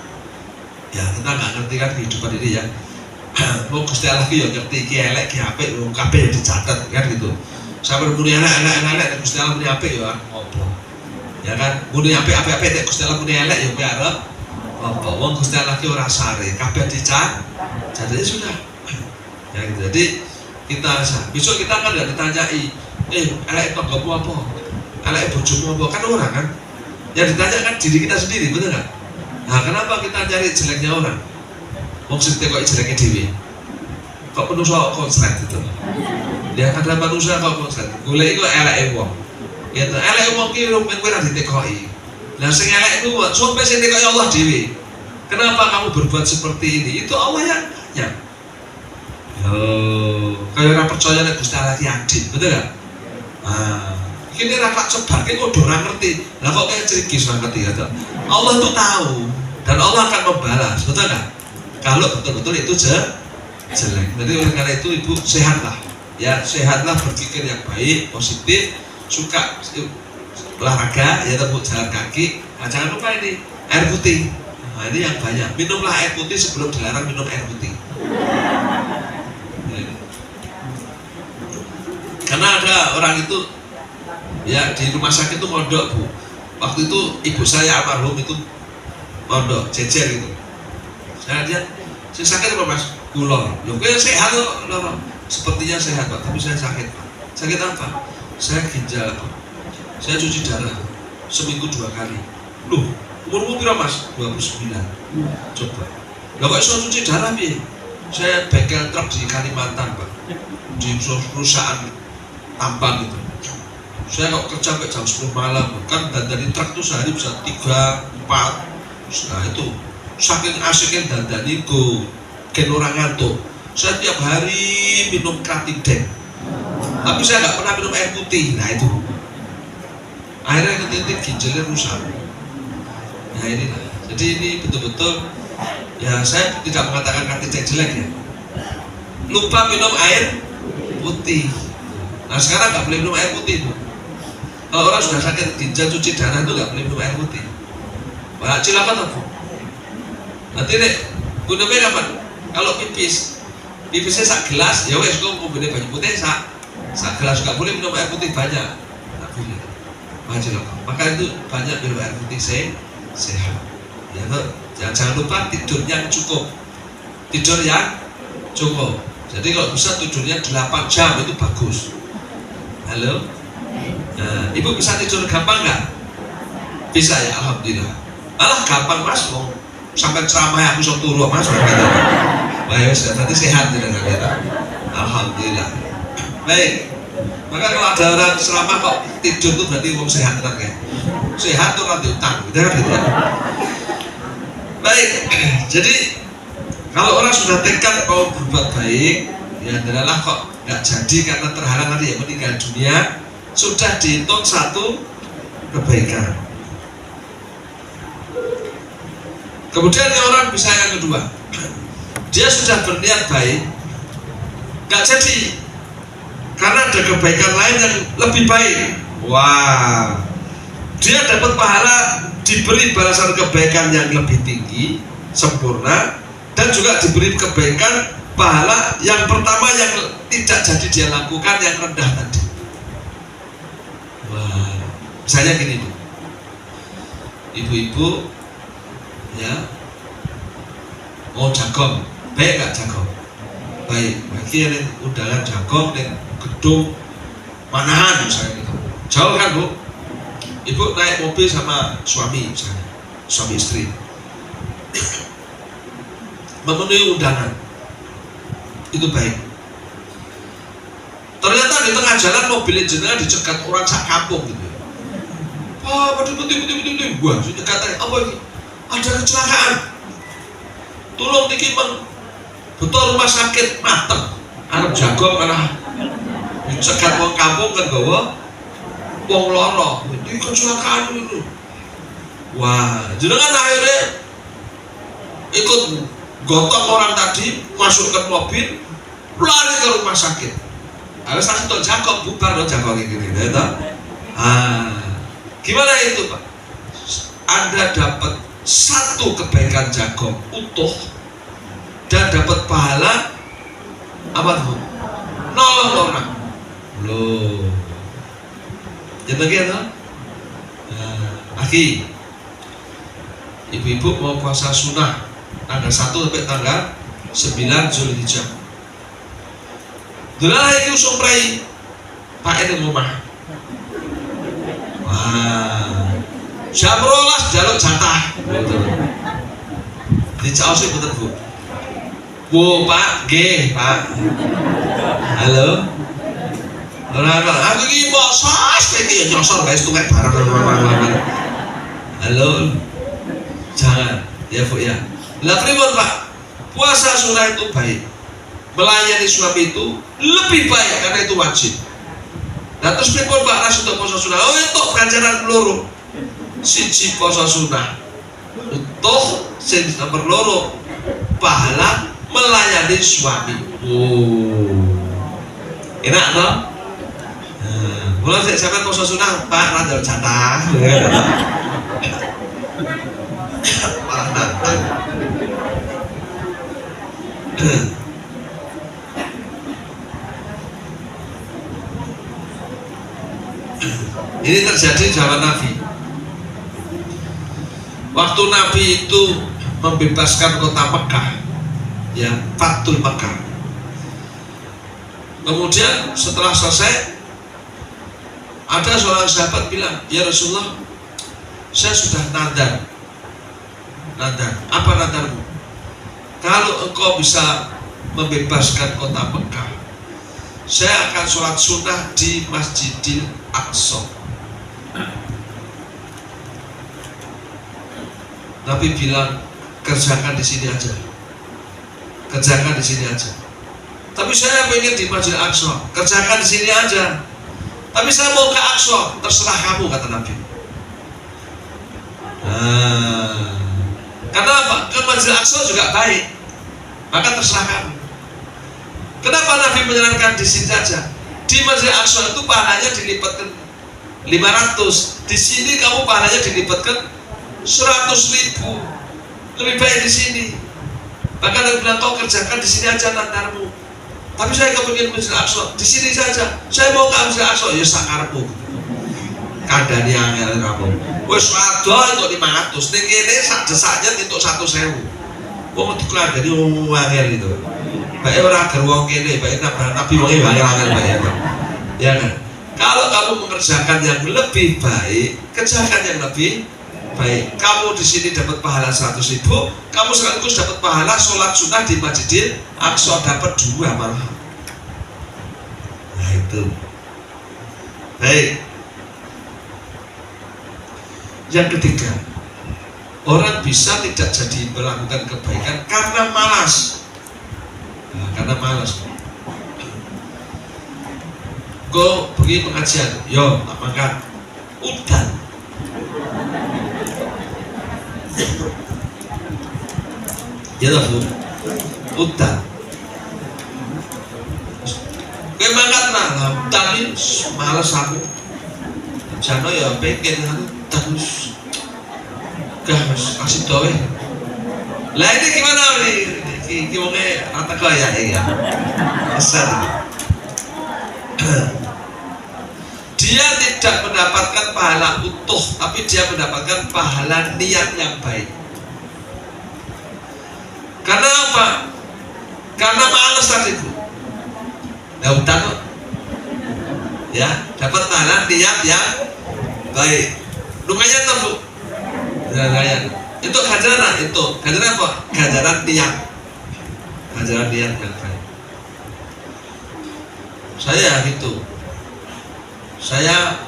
Ya kita nggak ngerti kan kehidupan ini ya. Mau Gusti Allah ki ya ngerti ki elek ki apik, wong kabeh dicatat kan gitu. Sampai muni elek Gusti Allah muni apik ya ngopo. Ya kan, muni apik nek Gusti Allah muni elek ya kowe arep apa? Wong Gusti Allah ki ora sare, kabeh dicatat. Jadi sudah. Ya gitu. Jadi kita besok kita kan nggak ditanyai, elek tanggamu apa? Elek bojomu apa? Kan orang kan yang ditanya kan diri kita sendiri, betul nggak? Nah kenapa kita cari jeleknya orang? Wong sing tekok jeleknya dewi. Kok manusia konslet itu? Ya kadang manusia kok konslet. Golek iku eleke wong. Ya eleke wong ki rumpen kowe ra ditekoki. Lah sing elek iku sampe sing tekoki Allah dewi. Kenapa kamu berbuat seperti ini? Itu Allah yang tanya. Kayak orang percaya nek Gusti Allah ki adil, betul nggak? Ini rakyat sebagai kok orang ngerti. Lah kok kayak cerigis orang ngerti gitu. Allah itu tahu dan Allah akan membalas, betul nggak? Kalau betul-betul itu jelek. Jadi oleh karena itu ibu sehatlah, ya sehatlah, berpikir yang baik, positif, suka olahraga, ya tepuk jalan kaki. Nah, jangan lupa ini air putih. Nah, ini yang banyak. Minumlah air putih sebelum dilarang minum air putih. Karena ada orang itu ya di rumah sakit itu mondok Bu. Waktu itu ibu saya almarhum itu mondok jejer gitu. Saya lihat saya sakit apa Mas? Gula. Loh kok sehat kok loro. Sepertinya sehat Pak, tapi saya sakit Pak. Sakit apa? Saya ginjal Pak. Saya cuci darah seminggu 2 kali. Loh, umurmu berapa Mas? 29. Coba. Lah kok iso cuci darah piye? Saya bengkel truk di Kalimantan Pak. Di perusahaan tambang gitu. Saya kok kerja sampai jam 10 malam kan, dan dari truk itu sehari bisa 3, 4. Nah itu saking asiknya dandani go gen orang ngantuk. Saya tiap hari minum Kratiden, tapi saya nggak pernah minum air putih. Nah itu akhirnya ketitik ginjalnya rusak. Nah ini lah. Jadi ini betul-betul ya, saya tidak mengatakan Kratiden jelek ya. Lupa minum air putih. Nah sekarang nggak boleh minum air putih Bu. Kalau orang sudah sakit ginjal cuci darah itu nggak boleh minum air putih. Wah, silakan Bu. Nanti nih, minumnya kapan? Kalau pipisnya sak gelas, ya wes kok mau beli banyak putih sak gelas, nggak boleh minum air putih banyak. Nggak boleh. Maka itu banyak minum air putih sehat. Ya tuh, jangan lupa tidur yang cukup. Tidur yang cukup. Jadi kalau bisa tidurnya 8 jam itu bagus. Halo. Nah, ibu bisa tidur gampang nggak? Bisa ya, alhamdulillah. Alah gampang mas, mau sampai ceramah aku sok turu mas. Baik, berarti sehat tidak kan? Alhamdulillah. Baik. Maka kalau ada orang ceramah kok tidur tuh berarti wong sehat kan kayak. Sehat tuh nanti utang, gitu kan gitu ya. Baik. Jadi kalau orang sudah tekad mau berbuat baik, ya adalah kok nggak jadi karena terhalang tadi ya meninggal dunia, sudah dihitung satu kebaikan. Kemudian orang bisa yang kedua, dia sudah berniat baik, nggak jadi karena ada kebaikan lain yang lebih baik. Wah, dia dapat pahala, diberi balasan kebaikan yang lebih tinggi, sempurna, dan juga diberi kebaikan pahala yang pertama yang tidak jadi dia lakukan yang rendah tadi. Wah, misalnya gini Bu, ibu-ibu ya mau jagong, baik nggak jagong? Baik, bagi yang undangan jagong di gedung Manahan misalnya gitu, jauh kan Bu? Ibu naik mobil sama suami misalnya, suami istri memenuhi undangan, itu baik. Ternyata di tengah jalan mobil jenengan dicegat orang sak kampung gitu. Wah, betul, gua katanya apa ini? Ada kecelakaan. Tolong niki betul rumah sakit mateng. Arep jagong malah dicegat wong kampung kan bawa wong loro. Ini kecelakaan itu. Wah, jenengan akhirnya ikut gotong orang tadi, masuk ke mobil, lari ke rumah sakit. Harus langsung untuk jagong, bubar loh jagong kayak gini, ya toh? Gimana itu Pak? Anda dapat satu kebaikan jagong utuh dan dapat pahala apa tuh? Nolong orang. Loh, jadi ya toh? Lagi, ibu-ibu mau puasa sunnah tanggal 1 sampai tanggal 9 Zulhijjah. Dulalah iki usum prai Pak ini rumah. Wah, jam 12 jaluk jatah. Dicaosi betul Bu. Bu Pak, nggih Pak. Halo. Aku iki mbok sos iki nyosor guys tuwek bareng. Halo. Jangan ya Bu ya. Lah pripun Pak? Puasa sunnah itu baik. Melayani suami itu lebih baik karena itu wajib. Nah terus pripun Pak ras untuk puasa sunnah? Oh itu ganjaran loro. Siji puasa sunnah. Utuh sing nomor loro pahala melayani suami. Oh. Enak toh? Mulai saya sampai puasa sunnah Pak rada jatah. Malah nantang. Ini terjadi zaman Nabi. Waktu Nabi itu membebaskan kota Mekah, ya, Fathul Mekah. Kemudian setelah selesai, ada seorang sahabat bilang, ya Rasulullah, saya sudah nadar. Nadar, apa nadarmu? Kalau engkau bisa membebaskan kota Mekah, saya akan sholat sunnah di Masjidil Aqsa. Nabi bilang, kerjakan di sini aja, kerjakan di sini aja. Tapi saya pengen di Masjidil Aqsa, kerjakan di sini aja. Tapi saya mau ke Aqsa, terserah kamu, kata Nabi. Karena apa? Ke Masjidil Aqsa juga baik, maka terserah kamu. Kenapa Nabi menyarankan di sini saja? Di Masjidil Aqsa itu pahalanya dilipatkan 500, di sini kamu pahalanya dilipatkan 100.000. Lebih baik di sini. Bahkan Nabi bilang kau kerjakan di sini aja nadarmu. Tapi saya kepingin Masjidil Aqsa, di sini saja. Saya mau ke Masjidil Aqsa, ya sakarepmu. Kadang yang angel kamu. Wes ada untuk 500, ning kene sak desaknya untuk 1.000. Wong dikeladani wong angel itu. Bae ora agar wong kene, bae Nabi wong angel-angel bae. Ya kan? Kalau kamu mengerjakan yang lebih baik, kerjakan yang lebih baik. Kamu di sini dapat pahala 100.000, kamu sekaligus dapat pahala sholat sunnah di Masjidil Aqsa, dapat 2 malah. Nah itu. Baik. Yang ketiga, orang bisa tidak jadi melakukan kebaikan karena malas. Nah, karena malas. Kau pergi pengajian, yo tak makan, udan. Ya tak bu, udan. Kau makan lah, udan ini malas aku. Jano ya pengen aku terus, gas kasih doa. Lah ini gimana nih? Gimana rata kaya ya? Besar. Dia tidak mendapatkan pahala utuh, tapi dia mendapatkan pahala niat yang baik. Karena apa? Karena malas tadi bu. Ya udah kok. Ya, dapat pahala niat yang baik. Lukanya tuh bu. Ya. Itu ganjaran itu. Ganjaran apa? Ganjaran niat. Ganjaran niat yang baik. Saya gitu. Saya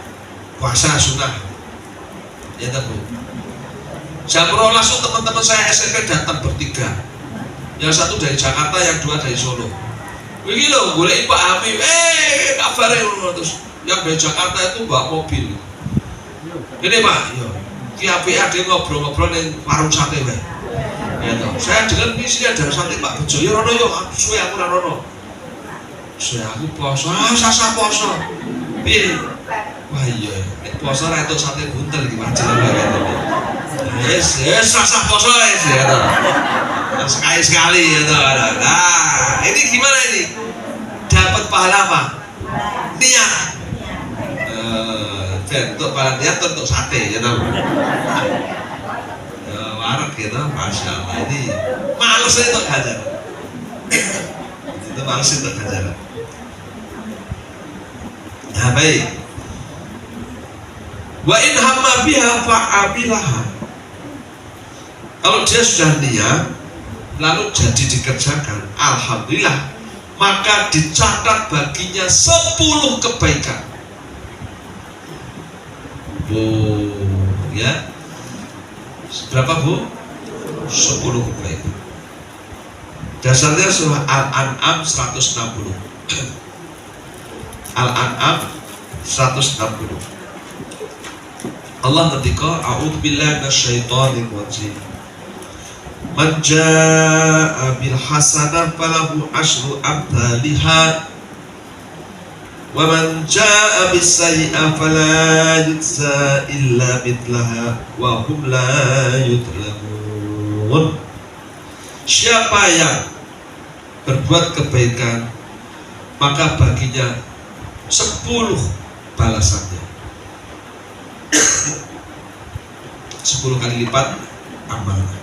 puasa sunnah, ya bu. Jam 12 teman-teman saya SMP datang bertiga, yang satu dari Jakarta, yang 2 dari Solo. Begini loh, boleh Pak Habib, kabarnya terus yang dari Jakarta itu bawa mobil. Ini Pak, yo, kia dia ngobrol-ngobrol di warung sate, ya toh. Saya dengar misinya dari sate Pak Bejo, ya Rono yo, suwe aku Rono. Saya aku poso, sasa poso. Wah iya, poso ra itu sate buntel iki wajib banget. Yes, rasa poso ya toh. Sekali-sekali ya toh. Nah, ini gimana ini? Dapat pahala apa? Niat. Untuk pahala niat untuk sate ya toh. Warak gitu, Masya Allah, ini males itu ngajar. Itu males itu ngajar. Nah baik. Wa in hamma biha fa'abilaha. Kalau dia sudah niat lalu jadi dikerjakan, alhamdulillah, maka dicatat baginya 10 kebaikan. Ya. Berapa bu? 10 kebaikan. Dasarnya surah Al-An'am 160. Al-An'am 160. Allah ketika a'udzubillahi minasyaitonir rajim. Man jaa'a bil hasanah falahu asyru amsalihha wa man jaa'a bis sayyi'ah fala yujza illa mithlaha wa hum la yudlamun. Siapa yang berbuat kebaikan maka baginya 10 balasannya. 10 kali lipat amalnya.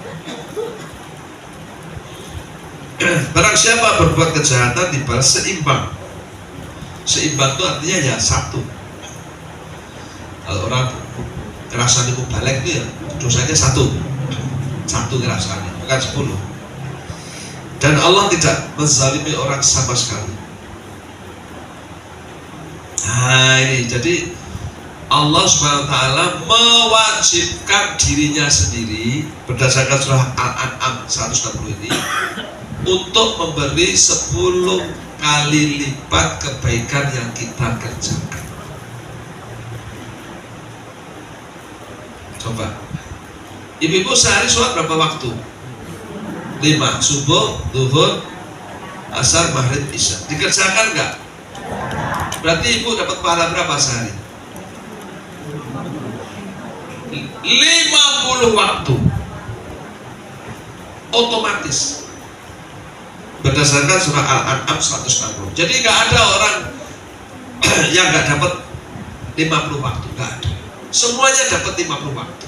Barang siapa berbuat kejahatan dibalas seimbang. Seimbang itu artinya ya 1. Kalau orang kerasan itu balik itu ya dosanya 1 kerasannya, bukan 10. Dan Allah tidak menzalimi orang sama sekali. Nah ini jadi Allah SWT mewajibkan dirinya sendiri berdasarkan surah Al-An'am 160 ini untuk memberi 10 kali lipat kebaikan yang kita kerjakan. Coba ibu-ibu sehari sholat berapa waktu? 5, subuh, zuhur, asar, maghrib, isya. Dikerjakan enggak? Berarti ibu dapat pahala berapa sehari? 50 waktu otomatis berdasarkan surah Al-An'am 160. Jadi nggak ada orang yang nggak dapat 50 waktu, nggak ada. Semuanya dapat 50 waktu.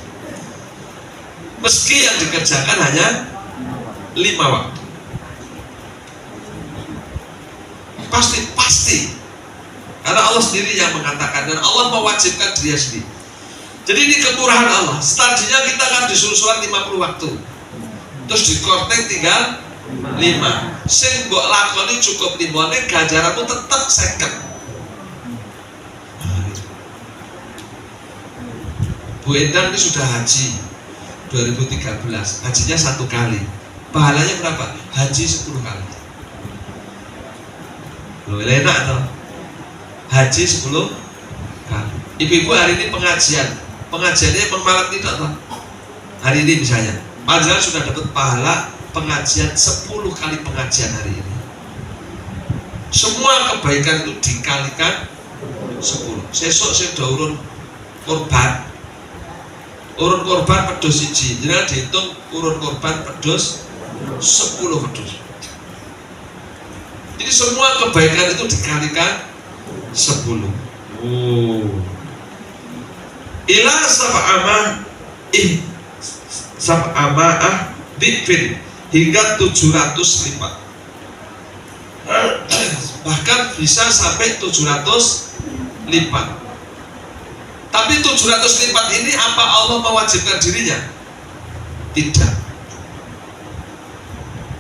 Meski yang dikerjakan hanya 5 waktu. Pasti Karena Allah sendiri yang mengatakan, dan Allah mewajibkan dirinya sendiri. Jadi ini kemurahan Allah. Tadinya kita kan disuruh sholat 50 waktu, terus dikorting tinggal 5. Sing mbok lakoni cukup 5, nek ganjaranmu tetap 50. Bu Endang ini sudah haji 2013, hajinya 1 kali. Pahalanya berapa? Haji 10 kali. Loh, enak toh? Haji 10 kali. Ibu-ibu hari ini pengajiannya malam tidak toh? Hari ini misalnya, padahal sudah dapat pahala pengajian 10 kali pengajian hari ini. Semua kebaikan itu dikalikan 10. Sesuk sing do urun korban pedus 1, jadi dihitung urun korban pedus 10 pedus. Jadi semua kebaikan itu dikalikan 10. Ila sab'ama'ah dikfin, hingga 700 lipat. Bahkan bisa sampai 700 lipat. Tapi 700 lipat ini apa Allah mewajibkan dirinya? Tidak.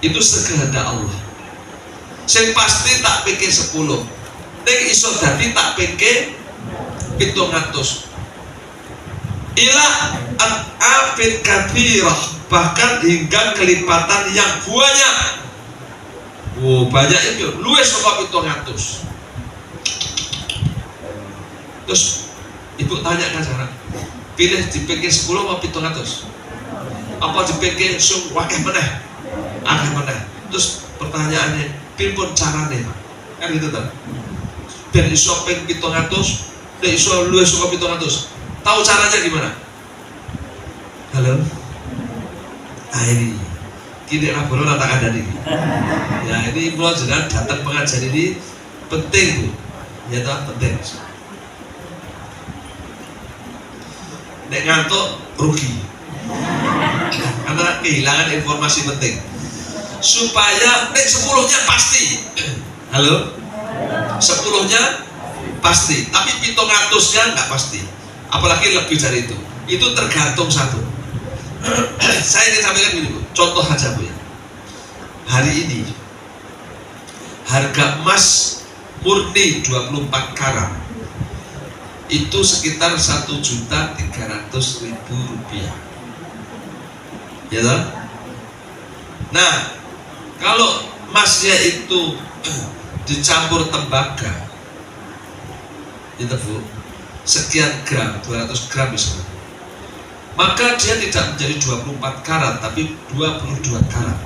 Itu sekehendak Allah. Sing pasti tak pikir 10. Nek iso dadi tak pikir 700. Ila al-afin kabirah, bahkan hingga kelipatan yang banyak. Banyak itu luwes saka 700. Terus ibu tanya kan sekarang, pilih dipikir 10 apa 700? Apa dipikir sung wakeh meneh? Akeh meneh. Terus pertanyaannya, pripun carane, Pak? Kan gitu kan? Ben iso ping 700, nek iso luwes saka 700. Tahu caranya gimana? Halo? Ini kini laporan tak ada nih. Ya ini mulai jenengan datang pengajian ini penting, Bu. Ya tak penting. Nek ngantuk rugi. Karena kehilangan informasi penting. Supaya nek 10-nya pasti. Halo? 10-nya pasti, tapi 700-nya nggak pasti. Apalagi lebih dari itu tergantung satu. Saya ingin sampaikan gini, Bu. Contoh aja, Bu, ya. Hari ini harga emas murni 24 karat itu sekitar 1.300.000 rupiah. Ya toh? Nah, kalau emasnya itu dicampur tembaga, itu, Bu, sekian gram, 200 gram misalnya, maka dia tidak menjadi 24 karat tapi 22 karat.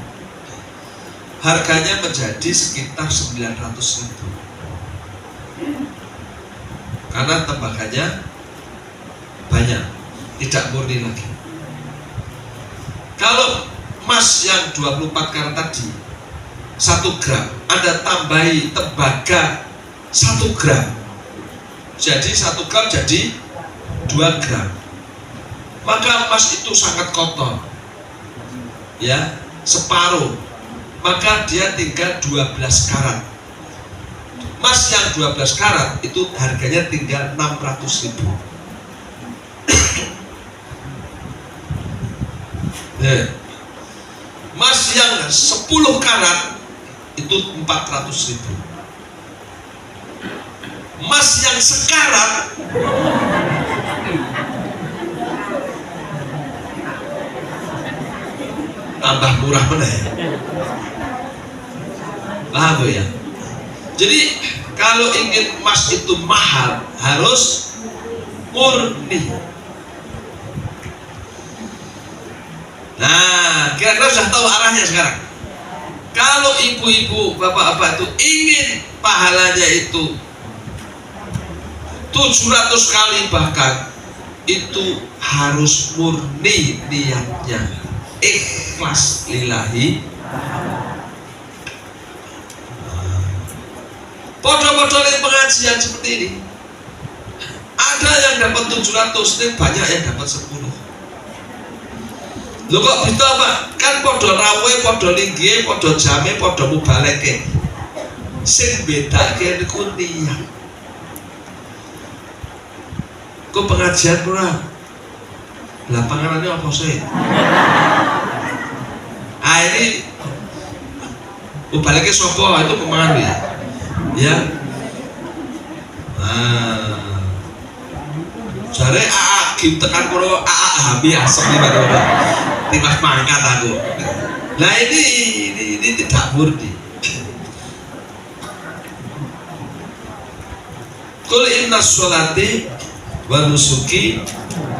Harganya menjadi sekitar 900.000 karena tembaganya banyak, tidak murni lagi. Kalau emas yang 24 karat tadi 1 gram, Anda tambahi tembaga 1 gram, jadi 1 gram jadi 2 gram, maka emas itu sangat kotor, ya, separuh, maka dia tinggal 12 karat. Emas yang 12 karat itu harganya tinggal 600.000. Emas yang 10 karat itu 400.000. Emas yang sekarat tambah murah meneh. Paham ya? Jadi kalau ingin emas itu mahal harus murni. Nah, kira-kira sudah tahu arahnya sekarang. Kalau ibu-ibu, bapak-bapak itu ingin pahalanya itu 700 kali bahkan, itu harus murni niatnya, ikhlas lillahi. Podo-podo pengajian seperti ini, ada yang dapat 700, dan banyak yang dapat 10. Lho kok bisa, Pak? Kan podo rawe, podo linggihe, podo jame, podo mubaleke. Sing bedake niku niat. Kok pengajian kurang? Lah panganannya apa sih? Ini baliknya sopo itu pemangan ya. Jare kim tekan kono habi asem iki Pak. Timas mangkat aku. Nah ini tidak murni. Qul inna sholati wa nusuki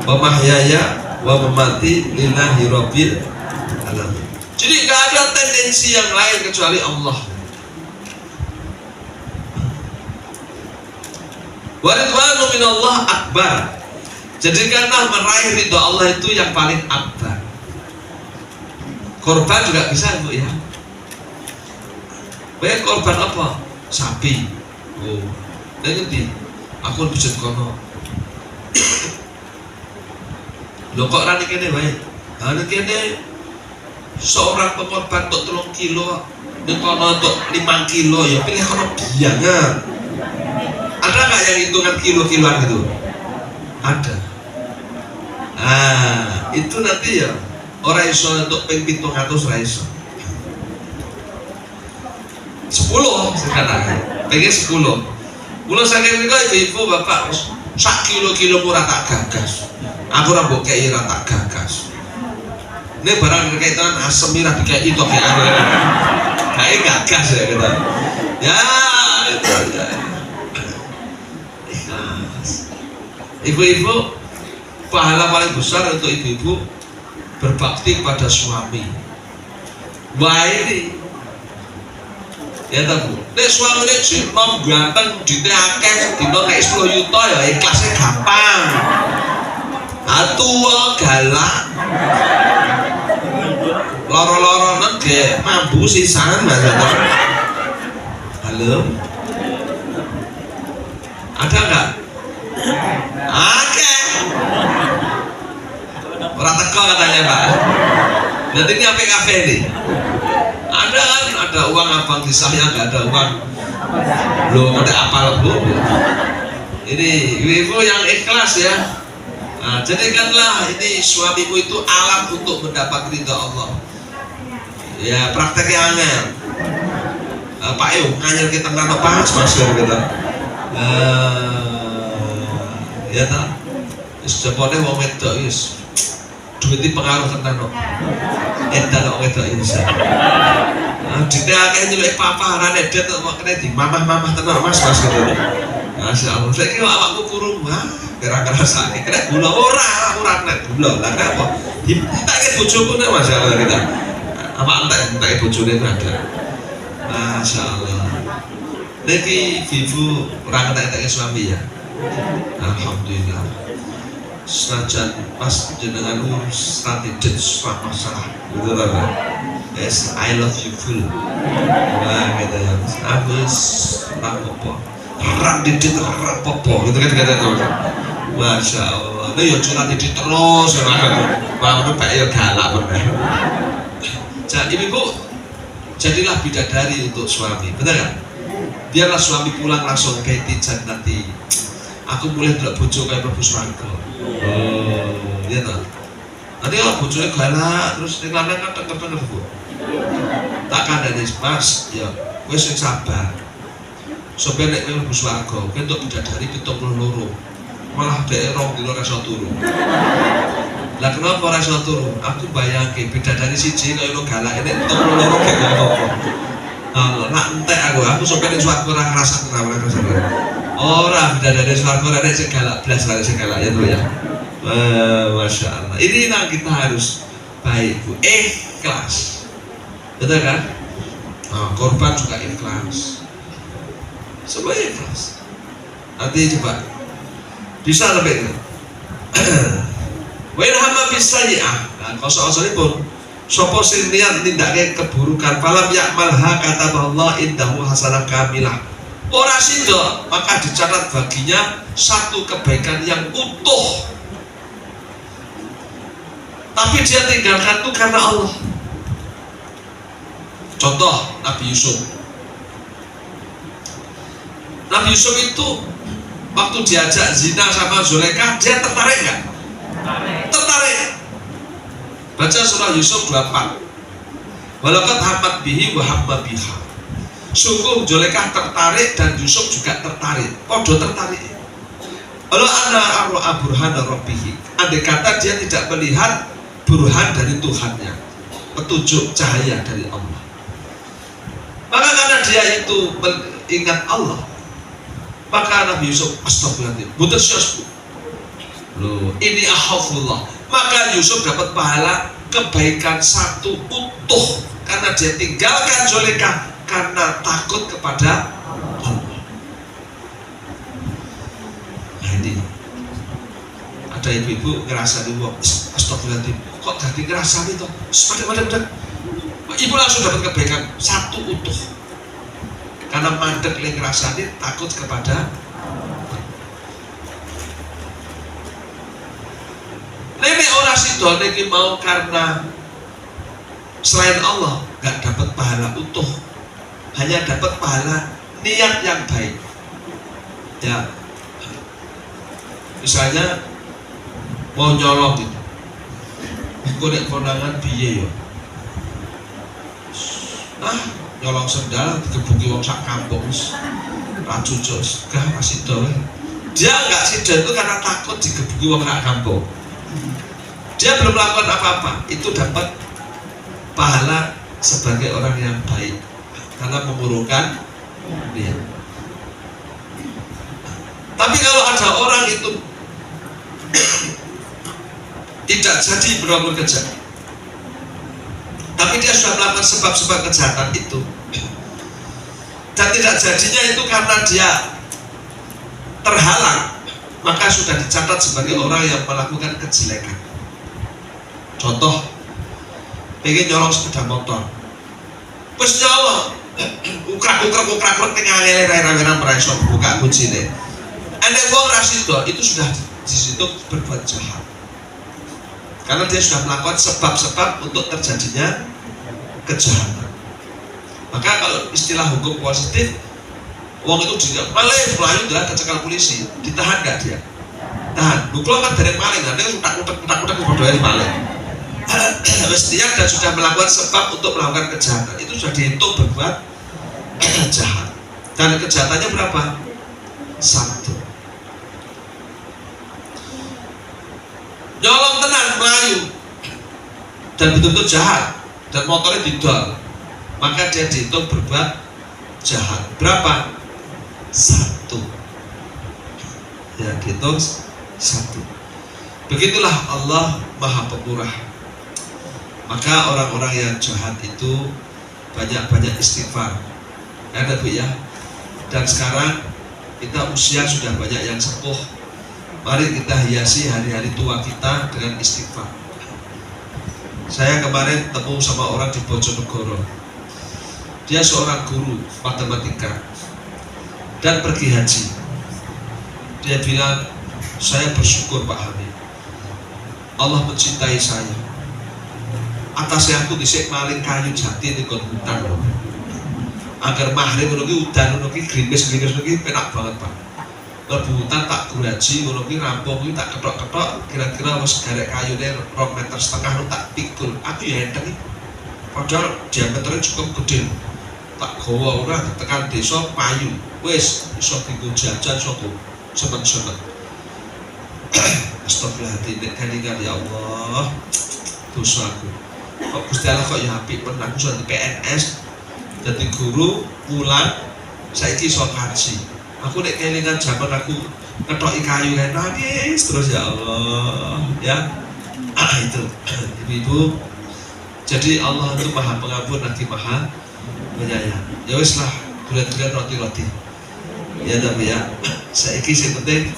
wa mahyaya wa mamati lillahi rabbil alamin. Jadi gak ada tendensi yang lain kecuali Allah. Wa ridwanu minallah akbar. Jadikanlah meraih ridha Allah itu yang paling akbar. Korban juga bisa Bu ya. Baik korban apa? Sapi. Oh, dan ngerti. Aku bisa kono. Lho kok rani kene wae. Rani kene seorang pengorban untuk 3 kilo, kono untuk 5 kilo ya pilih kono biangan. Ada nggak yang hitungan kilo-kiloan gitu? Ada. Itu nanti ya orang iso untuk ping 700 ra iso. 10 sekarang. Pengen 10. Kula saking niku ibu bapak sak kilo-kilo ora tak gagas. Aku ora mbok kei ora tak gagas. Ini barang kaitan asem ora dikei to kayak anu. Kae gagas ya kita. Ya, itu aja. Ibu-ibu, pahala paling besar untuk ibu-ibu berbakti pada suami. Wah ini ya tahu. Nek suami nek nom ganteng dite akeh dino nek 10 juta ya ikhlasnya gampang. Tua galak. Loro-loro nege mambu sisan Mas. Halo. Ada enggak? Oke. Orang teko katanya Pak. Nanti ini apa kafe nih? Ada kan? Ada uang abang kisahnya nggak ada uang. Belum ada apa belum. Ini ibu yang ikhlas ya. Nah, jadikanlah ini suamimu itu alat untuk mendapat ridha Allah. Ya prakteknya angel. Pak Yo nganyel kita nggak pas masker kita. Ya tak. Sepone wong wedok wis duit pengaruh tenan kok. Edan kok wedok iki. Dite akeh nyeluk paparan edet kok kene di mamah-mamah tenan Mas gitu. Masyaallah. Saiki kok awakku kurung kira ngrasake kena gula ora nek gula. Lah apa? Ditake bojoku nek masyaallah kita. Apa entek bojone ada. Masyaallah. Niki ibu ora entek suami ya. Alhamdulillah. Senajan pas jenengan strategis masalah gitu kan. Yes, I love you full. Wah gitu ya. Habis apa? Rak didit rak popo gitu kan kata tuh. Masya Allah. Nah ya curhat didit terus kan. Wah udah Pak ya galak bener. Jadi ibu jadilah bidadari untuk suami, benar kan? Biarlah suami pulang langsung kayak tijan nanti. Aku boleh tidak bojo kayak Prabu Swarga. Iya toh. Nanti kalau bojone galak terus ning lanang kadang-kadang Bu. Tak kandhani Mas, ya wis sing sabar. Sampai nek Prabu Swarga, kentuk bidadari 72. Malah dhek 2 dina ora iso turu. Lah kenapa ora iso turu? Aku bayangke bidadari siji kaya ono galak nek 72 gak apa-apa. Nak entek aku sampai ning swarga ora ngrasakno ora ngrasakno. Orang bidadari swarga ora nek segala blas kali segala ya tuh ya. Masya Allah. Ini yang kita harus baik Bu. Ikhlas. Betul kan? Korban juga ikhlas. Semua ikhlas. Nanti coba bisa lebih. Wa in hamma bisayyi'ah. Kosok-kosok pun sapa sing niat nindakake keburukan falam ya'malha kataballah indahu hasanah kamilah. Ora sido, maka dicatat baginya satu kebaikan yang utuh. Tapi dia tinggalkan itu karena Allah. Contoh Nabi Yusuf. Nabi Yusuf itu waktu diajak zina sama Zulaikha, dia tertarik nggak? Tertarik. Baca surah Yusuf 24. Walaqad hammat bihi wa hamma biha. Sungguh Zulaikha tertarik dan Yusuf juga tertarik. Podo tertarik. Kalau ana arro'a burhana rabbihi, andai kata dia tidak melihat burhan dari Tuhannya, petunjuk cahaya dari Allah, maka karena dia itu ingat Allah, maka Nabi Yusuf astagfirullahaladzim, bukan syasbu loh, ini akhafullah, maka Yusuf dapat pahala kebaikan satu utuh karena dia tinggalkan Zulaikha karena takut kepada Allah. Nah ini ada ibu-ibu ngerasa di wong, astagfirullahaladzim, kok jadi ngerasa itu, padahal ibu langsung dapat kebaikan satu utuh karena mandek le ngerasani takut kepada nenek orang sido niki mau karena selain Allah nggak dapat pahala utuh, hanya dapat pahala niat yang baik. Ya, misalnya mau nyolong gitu, aku nek konangan biye yo, nyolong sendal digebuki wong sak kampung, racu jos, gak masih doh. Dia nggak sido itu karena takut digebuki wong sak kampung. Dia belum melakukan apa-apa, itu dapat pahala sebagai orang yang baik karena mengurungkan dia. Tapi kalau ada orang itu tidak jadi berbuat kejahatan, tapi dia sudah melakukan sebab-sebab kejahatan itu, dan tidak jadinya itu karena dia terhalang, maka sudah dicatat sebagai orang yang melakukan kejelekan. Contoh, pengen nyolong sepeda motor, terus nyolong, ukrak tinggal ngele-ngele mereka buka kunci deh. Anda wong rasido itu sudah di situ berbuat jahat, karena dia sudah melakukan sebab-sebab untuk terjadinya kejahatan. Maka kalau istilah hukum positif, wong itu juga malah melayu adalah kecekal polisi, ditahan nggak dia? Tahan. Kalau kan dari maling, nanti utak-utak berdoa maling. Dia dan sudah melakukan sebab untuk melakukan kejahatan, itu sudah dihitung berbuat jahat. Dan kejahatannya berapa? 1. Nyolong tenan melayu dan betul-betul jahat dan motornya didol, maka dia dihitung berbuat jahat. Berapa? 1. Ya, dihitung 1. Begitulah Allah Maha Pemurah. Maka orang-orang yang jahat itu banyak-banyak istighfar. Ada Bu ya. Dan sekarang kita usia sudah banyak yang sepuh. Mari kita hiasi hari-hari tua kita dengan istighfar. Saya kemarin ketemu sama orang di Bojonegoro. Dia seorang guru matematika dan pergi haji. Dia bilang, saya bersyukur Pak Hamid, Allah mencintai saya. Atasnya aku disik maling kayu jati di hutan loh. Agar mahrim menunggu udan menunggu grimis menunggu penak banget Pak. Lebutan tak guraji menunggu rampung itu tak ketok-ketok, kira-kira was garek kayu deh 2,5 meter lu tak pikul. Aku ya enteng. Padahal diameternya cukup gede. Tak gawa ora tekan desa payu. Wis iso dienggo jajan sapa semen-semen. Astagfirullahaladzim, kali-kali ya Allah, dosaku. Kok Gusti Allah kok ya apik men, aku sudah di PNS, jadi guru, pulang, saiki iso kaji. Aku nek kelingan jaman aku ngetoki kayu kan nangis terus ya Allah, ya. Itu ibu-ibu. Jadi Allah itu Maha Pengampun lagi Maha Penyayang. Ya wis lah, dulet-dulet roti-roti. Ya tapi ya, saiki sing penting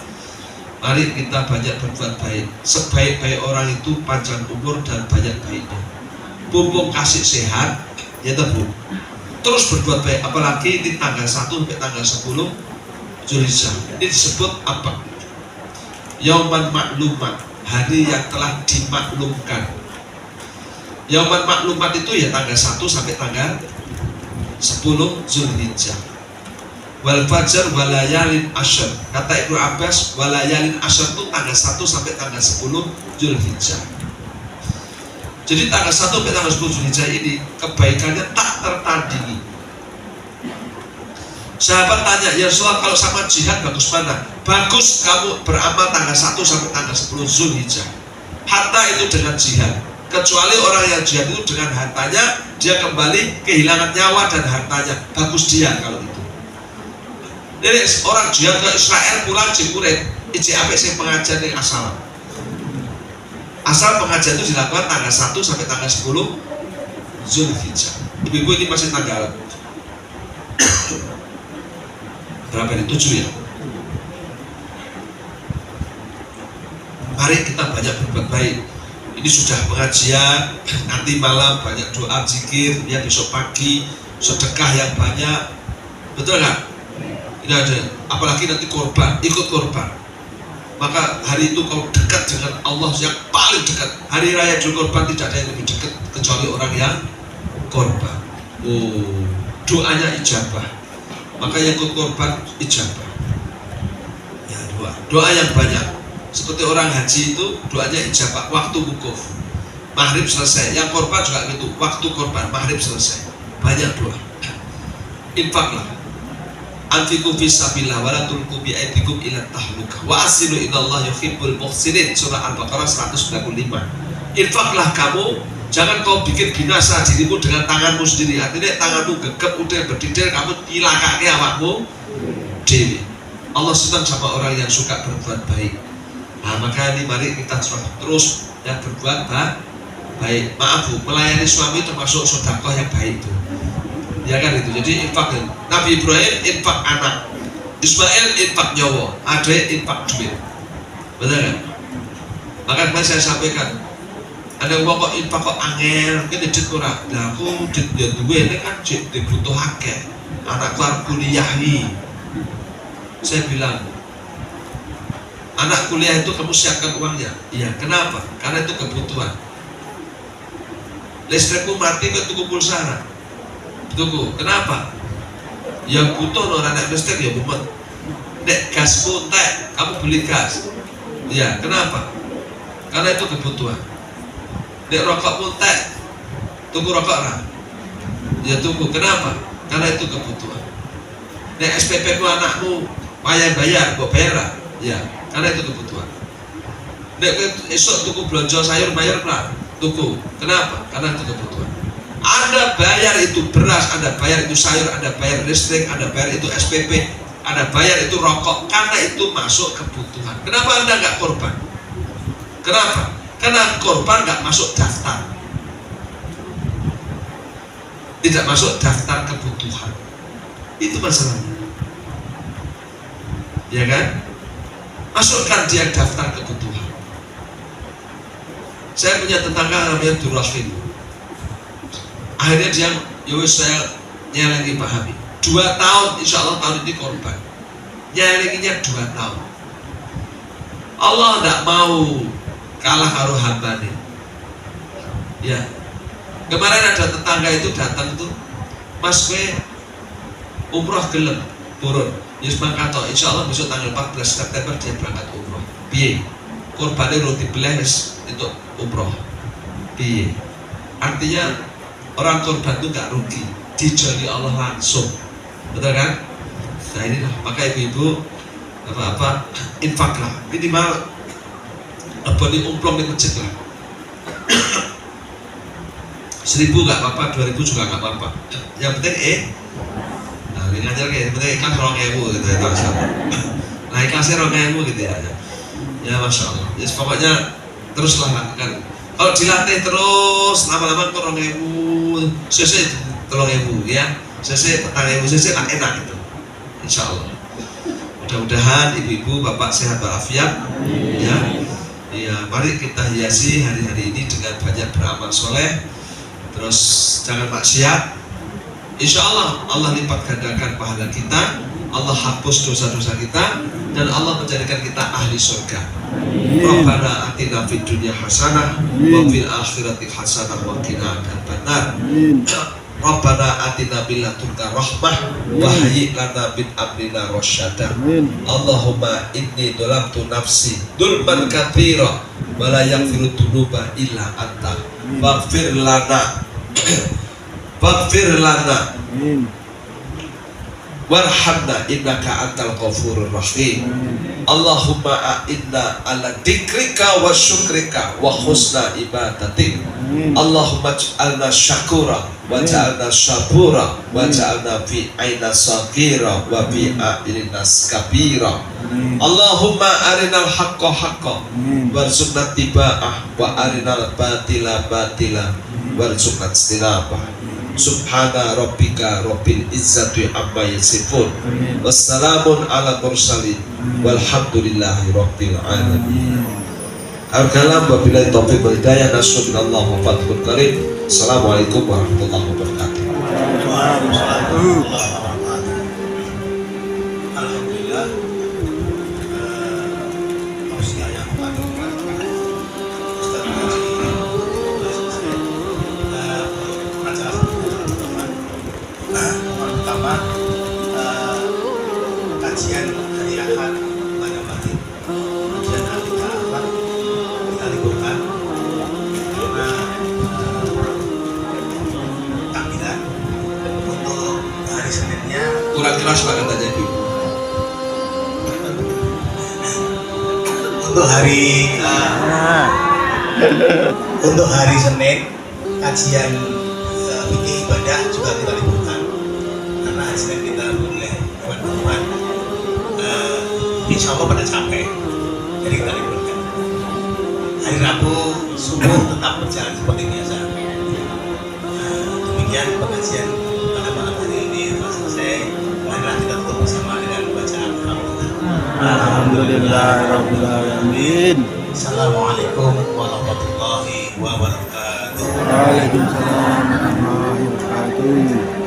mari kita banyak berbuat baik. Sebaik-baik orang itu panjang umur dan banyak baiknya. Mumpung kasih sehat, ya Bu. Terus berbuat baik, apalagi di tanggal 1 sampai tanggal 10 Zulhijjah. Ini disebut apa? Yauman maklumat, hari yang telah dimaklumkan. Yauman maklumat itu ya tanggal 1 sampai tanggal 10 Zulhijjah. wal fajar walayalin asyr. Kata Ibnu Abbas, walayalin asyr itu tanggal 1 sampai tanggal 10 Zulhijjah. Jadi tanggal 1 sampai tanggal 10 Zulhijjah ini kebaikannya tak tertandingi. Sahabat tanya, ya Rasulullah, kalau sama jihad bagus mana? Bagus kamu beramal tanggal 1 sampai tanggal 10 Zulhijjah. Harta itu dengan jihad. Kecuali orang yang jihad itu dengan hartanya, dia kembali kehilangan nyawa dan hartanya. Bagus dia kalau itu. Jadi orang jihad ke Israel pulang jemuret, ICAP sing pengajian yang asal. Asal pengajian itu dilakukan tanggal 1 sampai tanggal 10 Zulhijjah. Ibu-ibu ini masih tanggal berapa ini? 7 ya. Mari kita banyak berbuat baik. Ini sudah pengajian, nanti malam banyak doa zikir, ya besok pagi sedekah yang banyak. Betul nggak? Ini ada, apalagi nanti korban, ikut korban. Maka hari itu kau dekat dengan Allah yang paling dekat. Hari raya Idul Kurban tidak ada yang lebih dekat kecuali orang yang korban. Oh, doanya ijabah. Maka yang ikut korban ijabah. Ya, doa yang banyak. Seperti orang haji itu doanya ijabah, waktu wukuf, maghrib selesai. Yang korban juga gitu, waktu korban, maghrib selesai. Banyak doa. Infaklah. Anfiqu fisabilillah wa la tulqu bi aydikum ila tahlukah wa asilu innallaha yuhibbul muhsinin. Surah Al-Baqarah 195. Infaklah kamu, jangan kau bikin binasa dirimu dengan tanganmu sendiri. Artinya tanganmu gegap udah berdidil, kamu tilakake awakmu dewi. Allah senang sama orang yang suka berbuat baik. Nah, maka ini mari kita terus yang berbuat baik. Maaf Bu, melayani suami termasuk sedekah yang baik itu. Ya kan itu. Jadi infak Nabi Ibrahim infak anak, Ismail infak nyawa, ada infak duit. Benar kan? Maka kemarin saya sampaikan, ada yang kok infak kok angel, mungkin duit kurang. Nah aku duit duit ini kan dibutuhkan. Anakku harus kuliah nih. Saya bilang, anak kuliah itu kamu siapkan uangnya. Iya, kenapa? Karena itu kebutuhan. Listrikku mati ke tuku pulsa. Tunggu, kenapa? Yang butuh orang anak listrik ya bumet. Nek gas puntek, kamu beli gas. Ya, kenapa? Karena itu kebutuhan. Nek rokok puntek, tunggu rokok lah. Ya tunggu, kenapa? Karena itu kebutuhan. Nek SPP ku anakmu bayar, kok bayar lah. Ya, karena itu kebutuhan. Nek esok tunggu belanja sayur bayar lah. Tunggu, kenapa? Karena itu kebutuhan. Anda bayar itu beras, Anda bayar itu sayur, Anda bayar listrik, Anda bayar itu SPP, Anda bayar itu rokok, karena itu masuk kebutuhan. Kenapa Anda nggak korban? Kenapa? Karena korban nggak masuk daftar, tidak masuk daftar kebutuhan. Itu masalahnya, ya kan? Masukkan dia daftar kebutuhan. Saya punya tetangga namanya Durrahim. Akhirnya dia, yowes saya nyelengi Pak Habib 2 tahun, insya Allah tahun ini korban. Nyelenginya 2 tahun. Allah tidak mau kalah karo hambane. Ya, kemarin ada tetangga itu datang tuh, Mas gue umroh gelem turun. Yus mangkato, insya Allah besok tanggal 14 September dia berangkat umroh. Piye? Korbannya roti beles itu umroh. Piye? Artinya orang korban itu gak rugi, dijoli Allah langsung, betul kan? Nah inilah, maka ibu-ibu apa infaklah, minimal abadi umplong di masjid lah. 1.000 gak apa-apa, 2.000 juga gak apa-apa. Yang penting nah ini ngajar kayak, yang penting ikhlas 2.000 gitu ya, tahu siapa. Nah ikhlasnya 2.000 gitu ya. Ya Masya Allah. Ya pokoknya teruslah lakukan. Kalau dilatih terus, lama-lama kok 2.000 cc 3.000 ya, cc 4.000 cc enak gitu, insya Allah. Mudah-mudahan ibu-ibu bapak sehat walafiat ya. Ya, mari kita hiasi hari-hari ini dengan banyak beramal soleh, terus jangan maksiat. Insya Allah Allah lipat gandakan pahala kita, Allah hapus dosa-dosa kita, dan Allah menjadikan kita ahli surga. Rabbana atina fid dunya hasanah wa fil akhirati hasanah wa qina adzabannar. Rabbana atina min ladunka rahmah wa hayyi lana min amrina rasyada. Allahumma inni dolamtu nafsi dulman katsira wa la yaghfiru dzunuba illa anta faghfir lana faghfir lana warhamna innaka antal ghafurur rahim. Allahumma a'inna ala dzikrika wa syukrika wa husna ibadatik. Allahumma ij'alna syakura wa ja'alna syabura wa ja'alna fi aina saghira wa fi a'lina kabira. Allahumma arinal haqqa haqqa warzuqna tiba'ah wa arinal batila batila warzuqna istinabah. Subhana rabbika rabbil izzati amma yasifun wassalamun ala mursalin walhamdulillahi rabbil alamin. Al-kalam wabillahi taufiq wal hidayah. Nasrul minallah wa fathul karim. Assalamualaikum warahmatullahi wabarakatuh. Alhamdulillah, tausiah yang paling Ustaz acara pertama kajian hari Ahad pada Batin, kajian hari Ahad kita liburkan karena takbiran. Untuk hari Seninnya Kurang keras Pak katanya Ibu. untuk hari Senin kajian fikih ibadah juga kita liburkan karena hari Senin kita boleh hewan-hewan. Insya Allah pada capek, jadi kita liburkan. Hari Rabu subuh tetap berjalan seperti biasa. Demikian pengajian pada malam hari ini telah selesai. Marilah kita tutup bersama dengan bacaan Alhamdulillahirabbil alamin. Assalamualaikum warahmatullahi wabarakatuh. Waalaikumsalam warahmatullahi wabarakatuh.